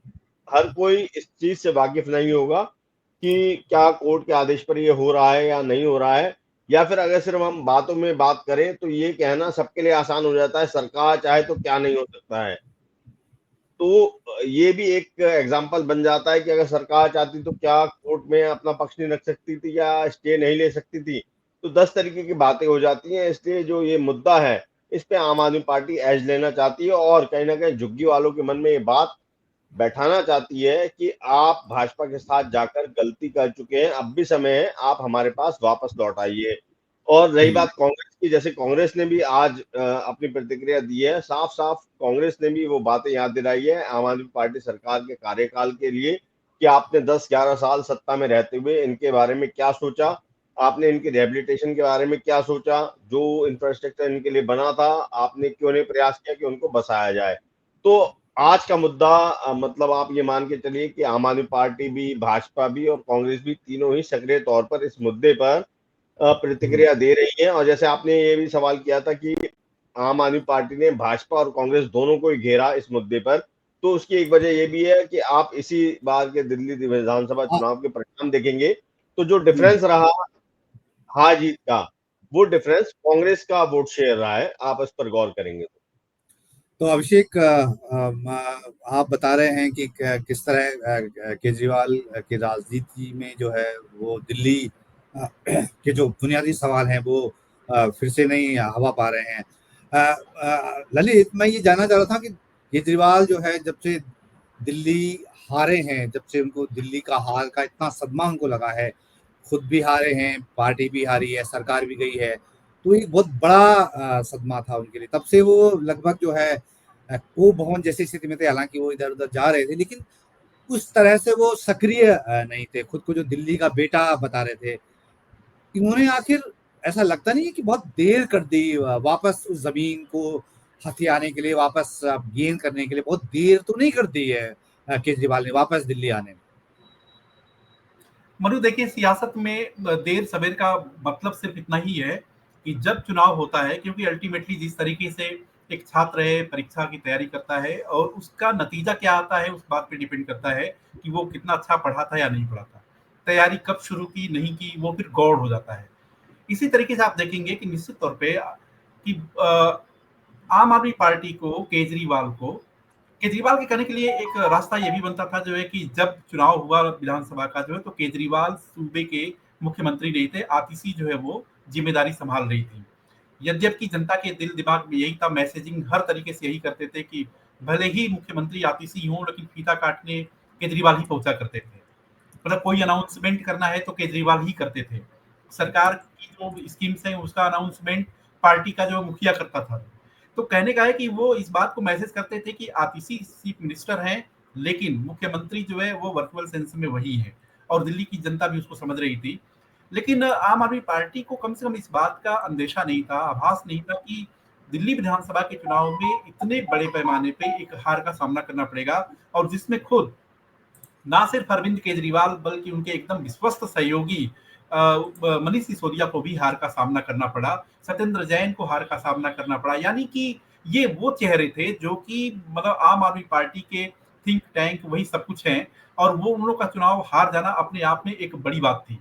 हर कोई इस चीज से वाकिफ नहीं होगा कि क्या कोर्ट के आदेश पर ये हो रहा है या नहीं हो रहा है। या फिर अगर सिर्फ हम बातों में बात करें तो ये कहना सबके लिए आसान हो जाता है, सरकार चाहे तो क्या नहीं हो सकता है। तो ये भी एक एग्जाम्पल बन जाता है कि अगर सरकार चाहती तो क्या कोर्ट में अपना पक्ष नहीं रख सकती थी या स्टे नहीं ले सकती थी। तो 10 तरीके की बातें हो जाती हैं। इसलिए जो ये मुद्दा है इस पे आम आदमी पार्टी एज लेना चाहती है, और कहीं ना कहीं झुग्गी वालों के मन में ये बात बैठाना चाहती है कि आप भाजपा के साथ जाकर गलती कर चुके हैं, अब भी समय है, आप हमारे पास वापस लौट आइए। और रही बात कांग्रेस की, जैसे कांग्रेस ने भी आज अपनी प्रतिक्रिया दी है, साफ साफ कांग्रेस ने भी वो बातें याद दिलाई है आम आदमी पार्टी सरकार के कार्यकाल के लिए कि आपने 10-11 साल सत्ता में रहते हुए इनके बारे में क्या सोचा, आपने इनके रिहेबिलिटेशन के बारे में क्या सोचा, जो इंफ्रास्ट्रक्चर इनके लिए बना था आपने क्यों नहीं प्रयास किया कि उनको बसाया जाए। तो आज का मुद्दा मतलब आप ये मान के चलिए कि आम आदमी पार्टी भी, भाजपा भी और कांग्रेस भी तीनों ही सक्रिय तौर पर इस मुद्दे पर प्रतिक्रिया दे रही है। और जैसे आपने ये भी सवाल किया था कि आम आदमी पार्टी ने भाजपा और कांग्रेस दोनों को ही घेरा इस मुद्दे पर, तो उसकी एक वजह ये भी है कि आप इसी बार के दिल्ली विधानसभा चुनाव के परिणाम देखेंगे तो जो डिफरेंस रहा हार जीत का, वो डिफरेंस कांग्रेस का वोट शेयर रहा है। आप इस पर गौर करेंगे तो अभिषेक, आप बता रहे हैं कि किस तरह केजरीवाल की राजनीति में जो है वो दिल्ली के जो बुनियादी सवाल हैं वो फिर से नहीं हवा पा रहे हैं। ललित, मैं ये जानना चाह रहा था कि केजरीवाल जो है जब से दिल्ली हारे हैं, जब से उनको दिल्ली का हार का इतना सदमा उनको लगा है, खुद भी हारे हैं, पार्टी भी हारी है, सरकार भी गई है, तो एक बहुत बड़ा सदमा था उनके लिए। तब से वो लगभग जो है कोप भवन जैसी स्थिति में थे। हालांकि वो इधर उधर जा रहे थे, लेकिन उस तरह से वो सक्रिय नहीं थे, खुद को जो दिल्ली का बेटा बता रहे थे। इन्होंने आखिर, ऐसा लगता नहीं है कि बहुत देर कर दी वापस उस जमीन को हथियाने के लिए, वापस गेन करने के लिए बहुत देर तो नहीं कर दी है केजरीवाल ने वापस दिल्ली आने में? मनु, देखिए, सियासत में देर सवेर का मतलब सिर्फ इतना ही है कि जब चुनाव होता है, क्योंकि अल्टीमेटली जिस तरीके से एक छात्र है परीक्षा की तैयारी करता है और उसका नतीजा क्या आता है उस बात पे डिपेंड करता है कि वो कितना अच्छा पढ़ा था या नहीं पढ़ा था, तैयारी कब शुरू की नहीं की, वो फिर गौड़ हो जाता है। इसी तरीके से आप देखेंगे कि निश्चित तौर पे कि आम आदमी पार्टी को, केजरीवाल के करने के लिए एक रास्ता ये भी बनता था जो है कि जब चुनाव हुआ विधानसभा का जो है, तो केजरीवाल सूबे के मुख्यमंत्री नहीं थे, आतिशी जो है वो जिम्मेदारी संभाल रही थी। यद्यपि जनता के दिल दिमाग में यही था, मैसेजिंग हर तरीके से यही करते थे कि भले ही मुख्यमंत्री आतिशी हों, लेकिन फीता काटने केजरीवाल ही पहुंचा करते थे। मतलब कोई अनाउंसमेंट करना है तो केजरीवाल ही करते थे। सरकार की जो स्कीम्स हैं उसका अनाउंसमेंट पार्टी का जो मुखिया करता था। तो कहने का है कि वो इस बात को मैसेज करते थे कि आतिशी चीफ मिनिस्टर हैं, लेकिन मुख्यमंत्री जो है वो वर्चुअल सेंस में वही है, और दिल्ली की जनता भी उसको समझ रही थी। लेकिन आम आदमी पार्टी को कम से कम इस बात का अंदेशा नहीं था, आभास नहीं था कि दिल्ली विधानसभा के चुनाव में इतने बड़े पैमाने पे एक हार का सामना करना पड़ेगा, और जिसमें खुद ना सिर्फ अरविंद केजरीवाल बल्कि उनके एकदम विश्वस्त सहयोगी मनीष सिसोदिया को भी हार का सामना करना पड़ा, सत्येंद्र जैन को हार का सामना करना पड़ा। यानी कि ये वो चेहरे थे जो कि मतलब आम आदमी पार्टी के थिंक टैंक वही सब कुछ हैं, और वो उन लोग का चुनाव हार जाना अपने आप में एक बड़ी बात थी।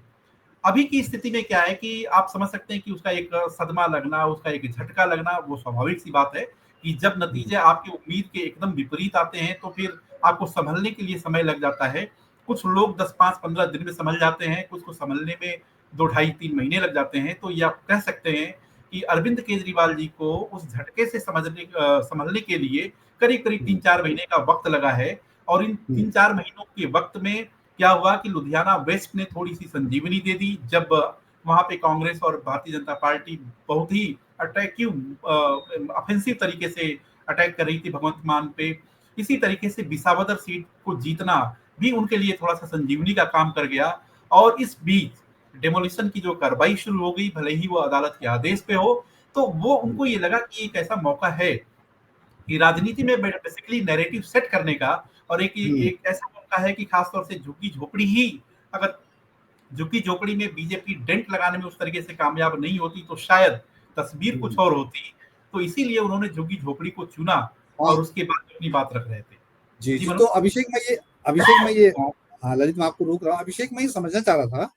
अभी की स्थिति में क्या है कि आप समझ सकते हैं कि उसका एक सदमा लगना, उसका एक झटका लगना, वो स्वाभाविक सी बात है कि जब नतीजे आपकी उम्मीद के एकदम विपरीत आते हैं तो फिर आपको संभलने के लिए समय लग जाता है। कुछ लोग 10, 5, 15 दिन में संभल जाते हैं, कुछ को संभलने में 2 ढाई 3 महीने लग जाते हैं। तो ये आप कह सकते हैं कि अरविंद केजरीवाल जी को उस झटके से संभलने के लिए करीब-करीब 3-4 महीने का वक़्त लगा है, और इन 3-4 महीनों के वक़्त में क्या हुआ कि लुधियाना वेस्ट ने थोड़ी-सी संजीवनी दे दी, जब वहाँ पे कांग्रेस और भारतीय जनता पार्टी बहुत ही अटैकिव ऑफेंसिव तरीके से अटैक कर रही थी भगवंत मान पे। इसी तरीके से विसावदर सीट को जीतना भी उनके लिए थोड़ा-सा संजीवनी का काम कर गया, और इस बीच डेमोलिशन की जो कार्रवाई शुरू हो गई, भले ही वो अदालत के आदेश पे हो, तो वो उनको ये लगा कि एक ऐसा मौका है कि राजनीति में बेसिकली नैरेटिव सेट करने का, और एक एक ऐसा मौका है कि खास तौर से झुग्गी-झोपड़ी ही अगर झुग्गी-झोपड़ी में बीजेपी डेंट लगाने में उस तरीके से कामयाब नहीं होती तो शायद तस्वीर कुछ और होती। तो इसीलिए उन्होंने झुग्गी-झोपड़ी को चुना, हाँ, और उसके बाद अपनी बात रख रहे थे। जी, जी जी। तो मनोज? अभिषेक मैं ये हाँ, ललित मैं आपको रोक रहा हूँ। अभिषेक मैं ये समझना चाह रहा था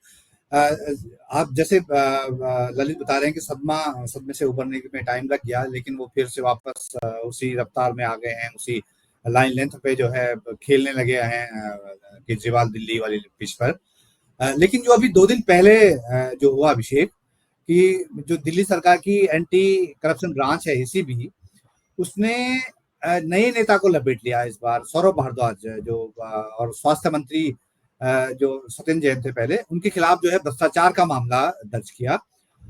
आप जैसे ललित बता रहे हैं कि सदमे से उभरने में टाइम लग गया, लेकिन वो फिर से वापस उसी रफ्तार में आ गए हैं, उसी लाइन लेंथ पे जो है खेलने लगे हैं केजरीवाल दिल्ली वाली पिच पर। लेकिन जो अभी 2 दिन पहले जो हुआ अभिषेक कि जो दिल्ली सरकार की एंटी करप्शन ब्रांच है एसीबी, उसने नए नेता को लपेट लिया इस बार, सौरभ भारद्वाज जो और स्वास्थ्य मंत्री जो सत्येंद्र जैन थे पहले, उनके खिलाफ जो है भ्रष्टाचार का मामला दर्ज किया,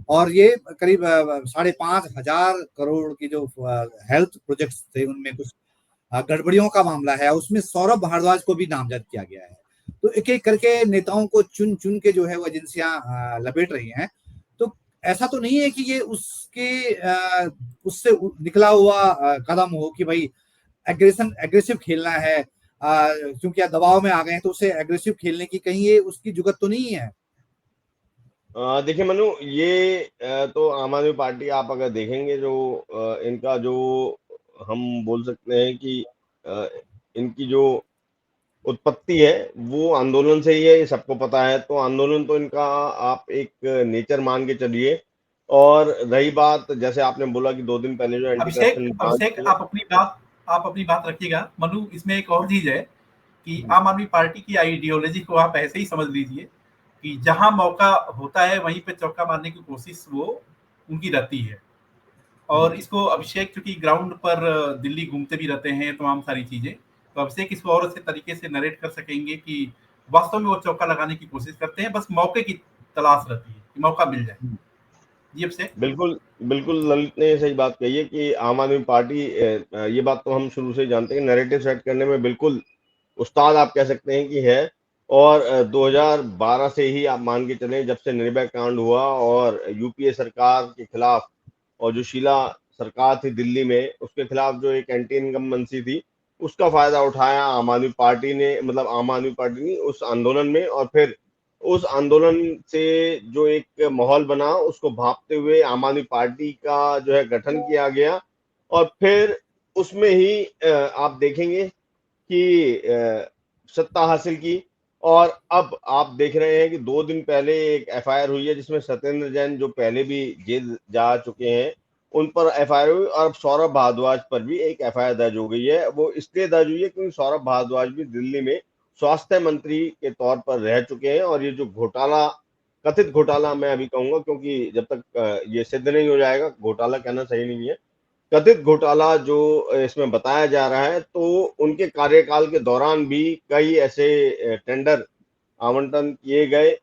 और ये करीब 5,500 करोड़ की जो हेल्थ प्रोजेक्ट्स थे उनमें कुछ गड़बड़ियों का मामला है, उसमें सौरभ भारद्वाज को भी नामजद किया गया है। तो एक-एक करके नेताओं को चुन-चुन के जो है वो एजेंसियां लपेट रही हैं। तो ऐसा तो नहीं है कि ये उससे निकला हुआ कदम हो कि भाई एग्रेसिव खेलना है, क्योंकि आप दबाव में आ गए हैं तो उसे एग्रेसिव खेलने की कहीं ये उसकी जुगत तो नहीं है। देखिए मनु, ये तो आम आदमी पार्टी आप अगर देखेंगे जो इनका जो हम बोल सकते हैं कि अ, इनकी जो उत्पत्ति है वो आंदोलन से ही है, ये सबको पता है। तो आंदोलन तो इनका आप एक नेचर मान के चलिए। और रही बात, जैसे आपने बोला कि 2 दिन पहले जो एंटी अभिषेक करप्शन ब्रांच अभिषेक थी। आप अपनी बात रखिएगा। मनु, इसमें एक और चीज है कि हम्म, आम आदमी पार्टी की आइडियोलॉजी को आप ऐसे ही समझ लीजिए कि जहां मौका होता है वहीं पे चौका मारने की कोशिश वो उनकी रहती है। और हम्म। इसको अभिषेक चूंकि ग्राउंड पर दिल्ली घूमते भी रहते हैं तमाम सारी चीजें, तो अभिषेक इसको और अच्छे तरीके से नरेट कर सकेंगे कि वास्तव में वो चौका लगाने की कोशिश करते हैं, बस मौके की तलाश रहती है कि मौका मिल जाए। जी अभिषेक। बिल्कुल, बिल्कुल ललित ने सही बात कही है कि आम आदमी पार्टी ये बात तो हम शुरू से ही जानते हैं कि नैरेटिव सेट करने में बिल्कुल उस्ताद आप कह सकते हैं कि है। और 2012 से ही आप मान के चलें, जब से निर्भया कांड हुआ और यूपीए सरकार के खिलाफ, और जो शीला सरकार थी दिल्ली में, उसके खिलाफ जो एक एंटी इनकम्बेंसी थी, उसका फायदा उठाया आम आदमी पार्टी ने, मतलब आम आदमी पार्टी ने उस आंदोलन में। और फिर उस आंदोलन से जो एक माहौल बना, उसको भांपते हुए आम आदमी पार्टी का जो है गठन किया गया। और फिर उसमें ही आप देखेंगे कि सत्ता हासिल की। और अब आप देख रहे हैं कि 2 दिन पहले एक एफआईआर हुई है जिसमें सत्येंद्र जैन, जो पहले भी जेल जा चुके हैं, उन पर एफआईआर हुई। और अब सौरभ भारद्वाज पर भी एक एफआईआर दर्ज हो गई है। वो इसलिए दर्ज हुई है क्योंकि सौरभ भारद्वाज भी दिल्ली में स्वास्थ्य मंत्री के तौर पर रह चुके हैं। और ये जो घोटाला, कथित घोटाला मैं अभी कहूंगा, क्योंकि जब तक ये सिद्ध नहीं हो जाएगा, घोटाला कहना सही नहीं है, कथित घोटाला जो इसमें बताया जा रहा है, तो उनके कार्यकाल के दौरान भी कई ऐसे टेंडर आवंटन किए गए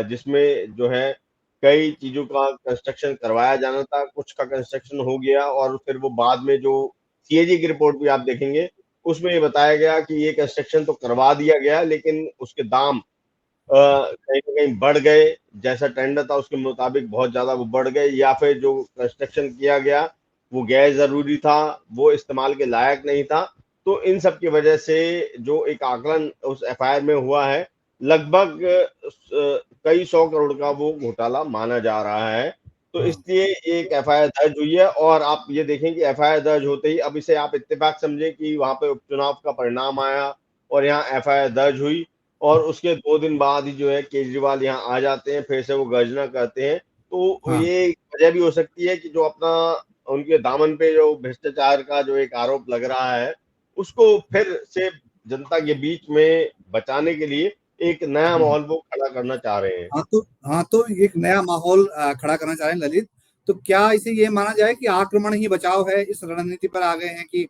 जिसमें जो है कई चीजों का कंस्ट्रक्शन करवाया जाना था, कुछ का कंस्ट्रक्शन हो गया। और फिर वो बाद में जो सीएजी की रिपोर्ट भी आप देखेंगे, उसमें ये बताया गया कि ये कंस्ट्रक्शन तो करवा दिया गया, लेकिन उसके दाम कहीं ना कहीं बढ़ गए, जैसा टेंडर था उसके मुताबिक बहुत ज्यादा वो बढ़ गए, या फिर जो कंस्ट्रक्शन किया गया वो गैर जरूरी था, वो इस्तेमाल के लायक नहीं था। तो इन सब की वजह से जो एक आकलन उस एफआईआर में हुआ है, लगभग कई 100 करोड़ का वो घोटाला माना जा रहा है। तो हाँ इसलिए एक एफआईआर दर्ज हुई है, और आप ये देखें कि एफआईआर दर्ज होते ही अब इसे आप इत्तेफाक समझे कि वहां पे उपचुनाव का परिणाम आया और यहाँ एफआईआर दर्ज हुई, और उसके 2 दिन बाद ही जो है केजरीवाल यहाँ आ जाते हैं, फिर से वो गर्जना करते हैं। तो हाँ ये एक वजह भी हो सकती है कि जो अपना उनके दामन पे जो भ्रष्टाचार का जो एक आरोप लग रहा है, उसको फिर से जनता के बीच में बचाने के लिए एक नया हम्म। माहौल वो खड़ा करना चाह रहे हैं। हाँ तो एक नया माहौल खड़ा करना चाह रहे हैं ललित। तो क्या इसे ये माना जाए कि आक्रमण ही बचाव है, इस रणनीति पर आ गए हैं कि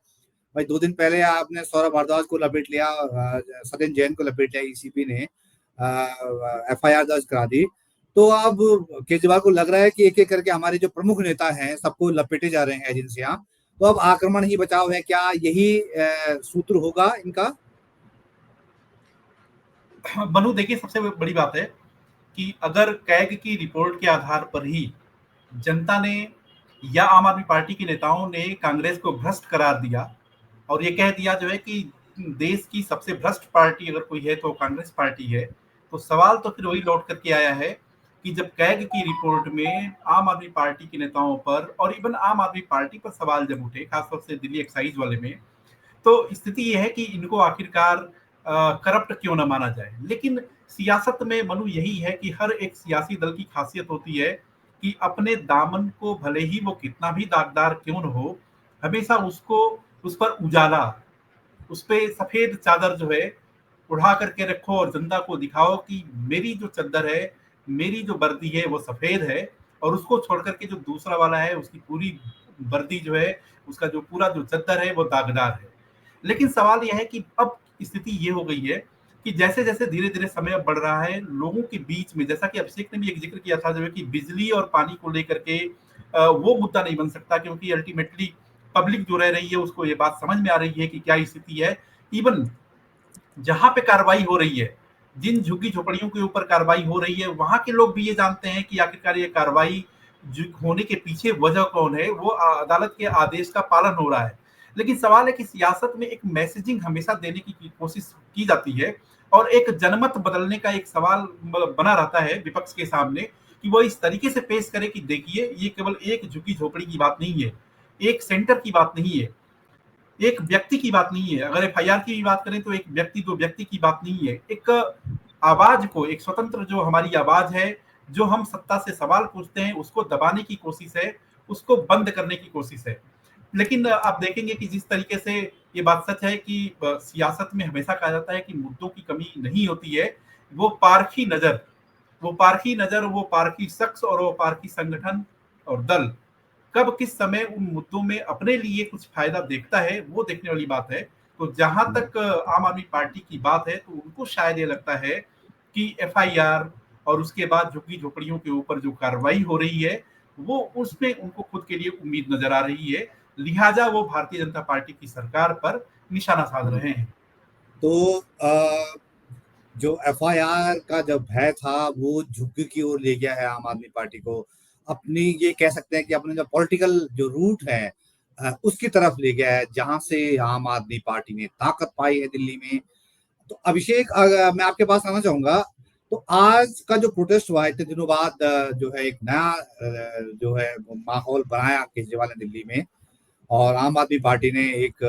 भाई 2 दिन पहले आपने सौरभ भारद्वाज को लपेट लिया, सत्येंद्र जैन को लपेट लिया, ईसीपी ने एफआईआर दर्ज करा दी। तो अब केजरीवाल को लग रहा है कि एक-एक करके हमारे जो प्रमुख नेता हैं सबको लपेटे जा रहे हैं एजेंसियां। तो अब आक्रमण ही बचाव है, क्या यही सूत्र होगा इनका? मनु देखिए, सबसे बड़ी बात है कि अगर कैग की रिपोर्ट के आधार पर ही जनता ने या आम आदमी पार्टी के नेताओं ने कांग्रेस को भ्रष्ट करार दिया और ये कह दिया जो है कि देश की सबसे भ्रष्ट पार्टी अगर कोई है तो कांग्रेस पार्टी है, तो सवाल तो फिर वही लौट करके आया है कि जब कैग की रिपोर्ट में आम आदमी पार्टी के नेताओं पर और इवन आम आदमी पार्टी पर सवाल जब उठे, खासतौर से दिल्ली एक्साइज वाले में, तो स्थिति ये है कि इनको आखिरकार करप्ट क्यों ना माना जाए। लेकिन सियासत में मनु यही है कि हर एक सियासी दल की खासियत होती है कि अपने दामन को भले ही वो कितना भी दागदार क्यों न हो, हमेशा उसको उस पर उजाला, उस पे सफेद चादर जो है उड़ा करके रखो और जनता को दिखाओ कि मेरी जो चद्दर है, मेरी जो वर्दी है वो सफेद है, और उसको छोड़ करके जो दूसरा वाला है उसकी पूरी वर्दी जो है, उसका जो पूरा जो चद्दर है वो दागदार है। लेकिन सवाल यह है कि अब स्थिति ये हो गई है कि जैसे-जैसे धीरे-धीरे समय अब बढ़ रहा है, लोगों के बीच में, जैसा कि अभिषेक ने भी एक ज़िक्र किया था जो है कि बिजली और पानी को लेकर के वो मुद्दा नहीं बन सकता, क्योंकि अल्टीमेटली पब्लिक जो रह रही है उसको ये बात समझ में आ रही है कि क्या स्थिति है। इवन जहाँ पे कार्रवाई हो रही है, जिन झुग्गी-झोपड़ियों के ऊपर कार्रवाई हो रही है, वहाँ के लोग भी ये जानते हैं कि आखिरकार ये कार्रवाई जो होने के पीछे वजह कौन है, वो अदालत के आदेश का पालन हो रहा है। लेकिन सवाल है कि सियासत में एक मैसेजिंग हमेशा देने की कोशिश की जाती है और एक जनमत बदलने का एक सवाल बना रहता है विपक्ष के सामने कि वो इस तरीके से पेश करे कि देखिए, ये केवल एक झुग्गी-झोपड़ी की बात नहीं है, एक सेंटर की बात नहीं है, एक व्यक्ति की बात नहीं है। अगर एफआईआर की बात करें तो एक व्यक्ति, 2 व्यक्ति की बात नहीं है। एक आवाज़ को, एक स्वतंत्र जो हमारी आवाज़ है, जो हम सत्ता से सवाल पूछते हैं, उसको दबाने की कोशिश है, उसको बंद करने की कोशिश है। लेकिन आप देखेंगे कि जिस तरीके से ये बात सच है कि सियासत में हमेशा कहा जाता है कि मुद्दों की कमी नहीं होती है, वो पारखी नज़र, वो पारखी नज़र, वो पारखी शख्स और वो पारखी संगठन और दल कब किस समय उन मुद्दों में अपने लिए कुछ फायदा देखता है, वो देखने वाली बात है। तो जहां तक आम आदमी पार्टी की बात है, तो उनको शायद ये लगता है कि एफआईआर और उसके बाद झुग्गी झोपड़ियों के ऊपर जो कार्रवाई हो रही है, वो उसमें उनको खुद के लिए उम्मीद नजर आ रही है, लिहाजा वो भारतीय जनता पार्टी की सरकार पर निशाना साध रहे हैं। तो जो एफआईआर का जो भय था वो झुग्गी की ओर ले गया है आम आदमी पार्टी को। अपनी ये कह सकते हैं कि अपने जो पॉलिटिकल जो रूट है उसकी तरफ ले गया है, जहाँ से आम आदमी पार्टी ने ताकत पाई है दिल्ली में। तो अभिषेक, मैं आपके पास आना चाहूँगा। तो आज का जो प्रोटेस्ट हुआ है इतने दिनों बाद, जो है एक नया जो है वो माहौल बनाया केजरीवाल ने दिल्ली में, और आम आदमी पार्टी ने एक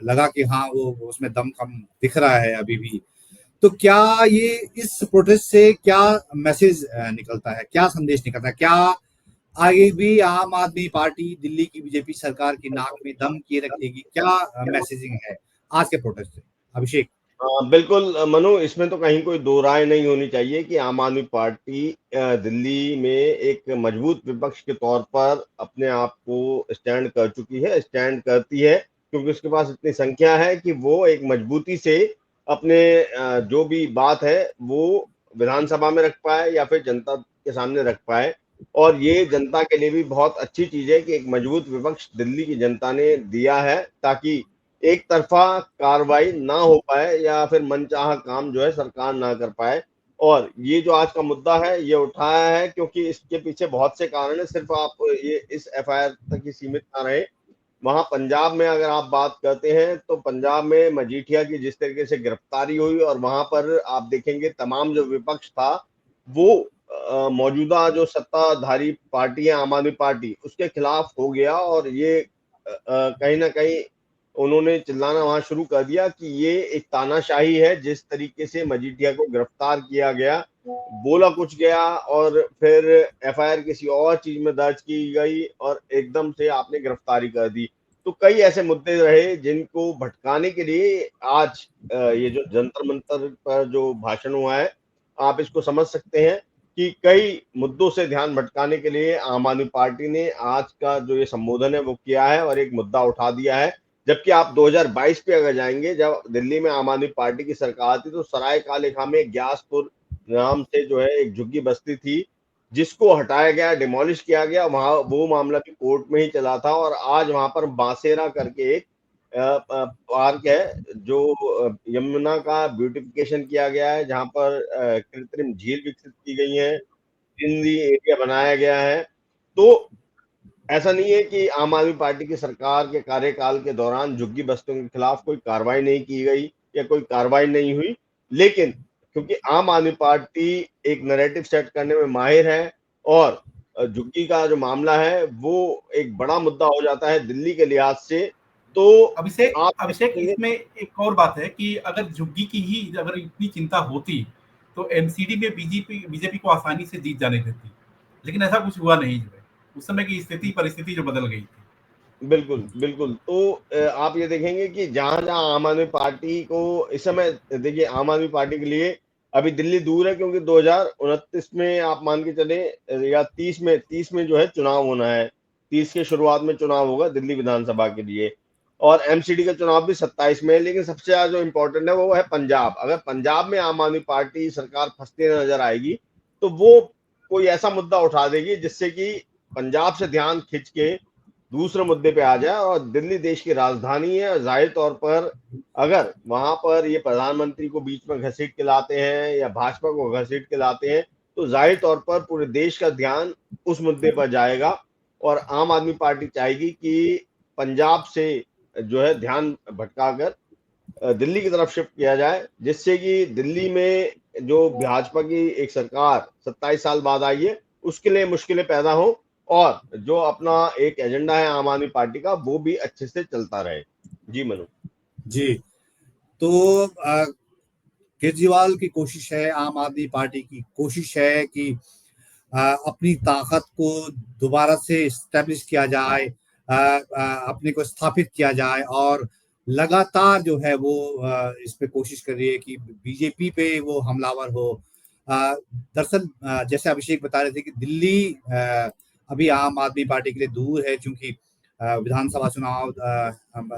लगा कि हाँ, वो उसमें दमखम दिख रहा है अभी भी। तो क्या ये इस प्रोटेस्ट से क्या मैसेज निकलता है, क्या संदेश निकलता है? क्या आगे भी आम आदमी पार्टी दिल्ली की बीजेपी सरकार की नाक में दम किए रखेगी? क्या मैसेजिंग है आज के प्रोटेस्ट से? अभिषेक। बिल्कुल मनु, इसमें तो कहीं कोई दो राय नहीं होनी चाहिए कि आम आदमी पार्टी दिल्ली में एक मजबूत विपक्ष के तौर पर अपने आप को स्टैंड कर चुकी है, स्टैंड करती है, क्योंकि उसके पास इतनी संख्या है कि वो एक मजबूती से अपने जो भी बात है वो विधानसभा में रख पाए या फिर जनता के सामने रख पाए। और ये जनता के लिए भी बहुत अच्छी चीज है कि एक मजबूत विपक्ष दिल्ली की जनता ने दिया है, ताकि एक तरफा कार्रवाई ना हो पाए या फिर मनचाहा काम जो है सरकार ना कर पाए। और ये जो आज का मुद्दा है ये उठाया है क्योंकि इसके पीछे बहुत से कारण है। सिर्फ आप ये इस एफआईआर तक ही सीमित ना रहे। वहां पंजाब में अगर आप बात करते हैं तो पंजाब में मजीठिया की जिस तरीके से गिरफ्तारी हुई और वहां पर आप देखेंगे तमाम जो विपक्ष था वो मौजूदा जो सत्ताधारी पार्टी है आम आदमी पार्टी उसके खिलाफ हो गया और ये कहीं ना कहीं उन्होंने चिल्लाना वहां शुरू कर दिया कि ये एक तानाशाही है। जिस तरीके से मजीठिया को गिरफ्तार किया गया, बोला कुछ गया और फिर एफआईआर किसी और चीज में दर्ज की गई और एकदम से आपने गिरफ्तारी कर दी। तो कई ऐसे मुद्दे रहे जिनको भटकाने के लिए आज ये जो जंतर मंतर पर जो भाषण हुआ है आप इसको समझ सकते हैं कि कई मुद्दों से ध्यान भटकाने के लिए आम आदमी पार्टी ने आज का जो ये संबोधन है वो किया है और एक मुद्दा उठा दिया है। जबकि आप 2022 पे अगर जाएंगे जब दिल्ली में आम आदमी पार्टी की सरकार थी तो सराय काले खां ग्यासपुर नाम से जो है एक झुग्गी बस्ती थी जिसको हटाया गया, डिमोलिश किया गया। वहां वो मामला भी कोर्ट में ही चला था और आज वहां पर बांसेरा करके एक पार्क है जो यमुना का ब्यूटिफिकेशन किया गया है, जहां पर कृत्रिम झील विकसित की गई है, हिंदी एरिया बनाया गया है। तो ऐसा नहीं है कि आम आदमी पार्टी की सरकार के कार्यकाल के दौरान झुग्गी बस्तियों के खिलाफ कोई कार्रवाई नहीं की गई या कोई कार्रवाई नहीं हुई, लेकिन क्योंकि आम आदमी पार्टी एक नैरेटिव सेट करने में माहिर है और झुग्गी का जो मामला है वो एक बड़ा मुद्दा हो जाता है दिल्ली के लिहाज से। तो अभिषेक आप अभिषेक इसमें एक और बात है कि अगर झुग्गी की ही अगर इतनी चिंता होती तो एमसीडी में बीजेपी बीजेपी को आसानी से जीत जाने देती, लेकिन ऐसा कुछ हुआ नहीं जो है। उस समय की स्थिति परिस्थिति जो बदल गई थी। बिल्कुल बिल्कुल। तो आप ये देखेंगे कि जहां जहां आम आदमी पार्टी को इस समय देखिए आम आदमी पार्टी के लिए अभी दिल्ली दूर है क्योंकि 2029 में आप मान के चले या 30 में जो है चुनाव होना है। 30 के शुरुआत में चुनाव होगा दिल्ली विधानसभा के लिए और एमसीडी का चुनाव भी 27 में है। लेकिन सबसे ज्यादा जो इम्पोर्टेंट है वो है पंजाब। अगर पंजाब में आम आदमी पार्टी सरकार फंसती नजर आएगी तो वो कोई ऐसा मुद्दा उठा देगी जिससे कि पंजाब से ध्यान खिंच के दूसरे मुद्दे पे आ जाए। और दिल्ली देश की राजधानी है, जाहिर तौर पर अगर वहां पर ये प्रधानमंत्री को बीच में घसीट के लाते हैं या भाजपा को घसीट के लाते हैं तो जाहिर तौर पर पूरे देश का ध्यान उस मुद्दे पर जाएगा और आम आदमी पार्टी चाहेगी कि पंजाब से जो है ध्यान भटकाकर दिल्ली की तरफ शिफ्ट किया जाए, जिससे कि दिल्ली में जो भाजपा की एक सरकार 27 साल बाद आई है उसके लिए मुश्किलें पैदा हो और जो अपना एक एजेंडा है आम आदमी पार्टी का वो भी अच्छे से चलता रहे। जी मनु जी, तो केजरीवाल की कोशिश है, आम आदमी पार्टी की कोशिश है कि अपनी ताकत को दोबारा से इस्टेब्लिश किया जाए, अपने को स्थापित किया जाए और लगातार जो है वो इस पे कोशिश कर रही है कि बीजेपी पे वो हमलावर हो। दरअसल जैसे अभिषेक बता रहे थे कि दिल्ली अभी आम आदमी पार्टी के लिए दूर है क्योंकि विधानसभा चुनाव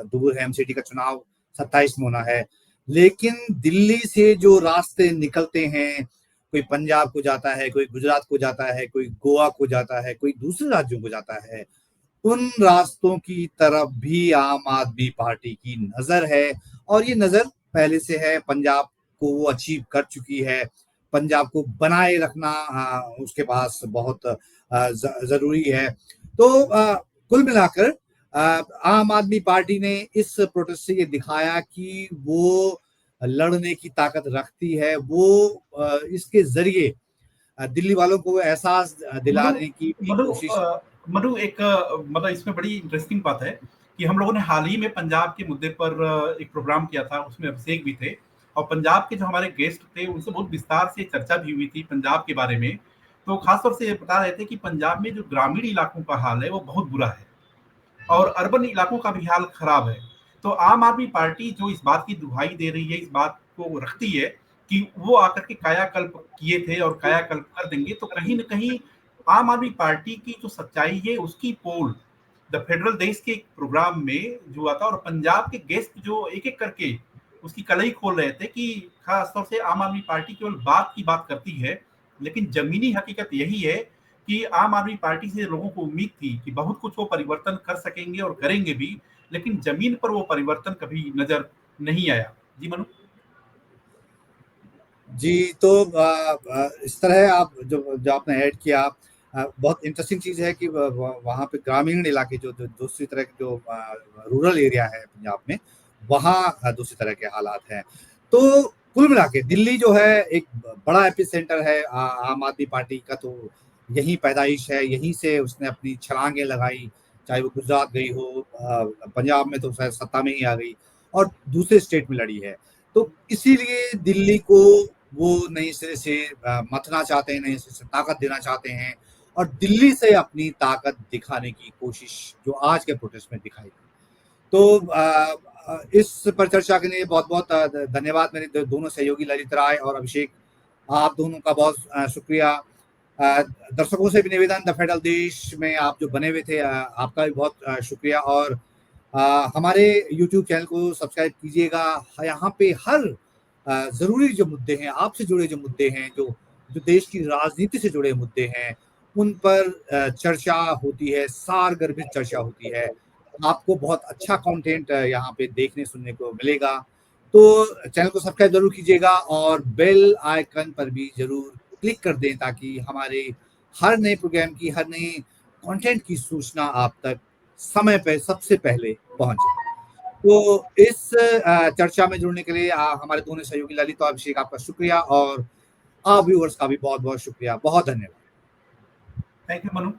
दूर है, एमसीडी का चुनाव 27 में होना है। लेकिन दिल्ली से जो रास्ते निकलते हैं, कोई पंजाब को जाता है, कोई गुजरात को जाता है, कोई गोवा को जाता है, कोई दूसरे राज्यों को जाता है, उन रास्तों की तरफ भी आम आदमी पार्टी की नजर है और ये नजर पहले से है। पंजाब को वो अचीव कर चुकी है, पंजाब को बनाए रखना उसके पास बहुत जरूरी है। तो कुल मिलाकर आम आदमी पार्टी ने इस प्रोटेस्ट से ये दिखाया कि वो लड़ने की ताकत रखती है। वो इसके जरिए दिल्ली वालों को एहसास दिलाने की भी मनु कोशिश। मनु एक मतलब इसमें बड़ी इंटरेस्टिंग बात है कि हम लोगों ने हाल ही में पंजाब के मुद्दे पर एक प्रोग्राम किया था, उसमें अभिषेक भी थे और पंजाब के जो हमारे गेस्ट थे उनसे बहुत विस्तार से चर्चा भी हुई थी पंजाब के बारे में। तो खासतौर से ये बता रहे थे कि पंजाब में जो ग्रामीण इलाकों का हाल है वो बहुत बुरा है और अर्बन इलाकों का भी हाल खराब है। तो आम आदमी पार्टी जो इस बात की दुहाई दे रही है, इस बात को रखती है कि वो आकर के कायाकल्प किए थे और कायाकल्प कर देंगे, तो कहीं न कहीं आम आदमी पार्टी की जो सच्चाई है उसकी पोल द फेडरल देश के एक प्रोग्राम में जो हुआ था और पंजाब के गेस्ट जो एक-एक करके उसकी कलई खोल रहे थे कि खास तौर से आम आदमी पार्टी केवल बात की बात करती है, लेकिन ज़मीनी हकीकत यही है कि आम आदमी पार्टी से लोगों को उम्मीद थी कि बहुत कुछ वो परिवर्तन कर सकेंगे और करेंगे भी, लेकिन ज़मीन पर वो परिवर्तन कभी नज़र नहीं आया। जी मनु? जी, तो इस तरह आप जो जो आपने ऐड किया, बहुत इंटरेस्टिंग चीज़ है कि वहाँ पे ग्रामीण इलाके जो जो दूसरी तरह के जो रूरल एरिया है पंजाब में, वहाँ दूसरी तरह के हालात हैं। तो कुल मिला के दिल्ली जो है एक बड़ा एपिसेंटर है आम आदमी पार्टी का, तो यहीं पैदाइश है, यहीं से उसने अपनी छलांगें लगाई, चाहे वो गुजरात गई हो, पंजाब में तो शायद सत्ता में ही आ गई और दूसरे स्टेट में लड़ी है। तो इसीलिए दिल्ली को वो नए सिरे से मथना चाहते हैं, नए सिरे से ताकत देना चाहते हैं और दिल्ली से अपनी ताकत दिखाने की कोशिश जो आज के प्रोटेस्ट में दिखाई गई। तो इस पर चर्चा के लिए बहुत-बहुत धन्यवाद मेरे दोनों सहयोगी ललित राय और अभिषेक। आप दोनों का बहुत शुक्रिया। दर्शकों से भी निवेदन, द फेडरल देश में आप जो बने हुए थे, आपका भी बहुत शुक्रिया और हमारे यूट्यूब चैनल को सब्सक्राइब कीजिएगा। यहाँ पे हर ज़रूरी जो मुद्दे हैं, आपसे जुड़े जो मुद्दे हैं, जो जो देश की राजनीति से जुड़े मुद्दे हैं, उन पर चर्चा होती है, सारगर्भित चर्चा होती है। आपको बहुत अच्छा कंटेंट यहाँ पे देखने सुनने को मिलेगा। तो चैनल को सब्सक्राइब ज़रूर कीजिएगा और बेल आइकन पर भी ज़रूर क्लिक कर दें ताकि हमारे हर नए प्रोग्राम की, हर नए कंटेंट की सूचना आप तक समय पे सबसे पहले पहुँचे। तो इस चर्चा में जुड़ने के लिए हमारे दोनों सहयोगी ललित और अभिषेक, आपका शुक्रिया और व्यूअर्स का भी बहुत-बहुत शुक्रिया। बहुत धन्यवाद। Thank you Manu.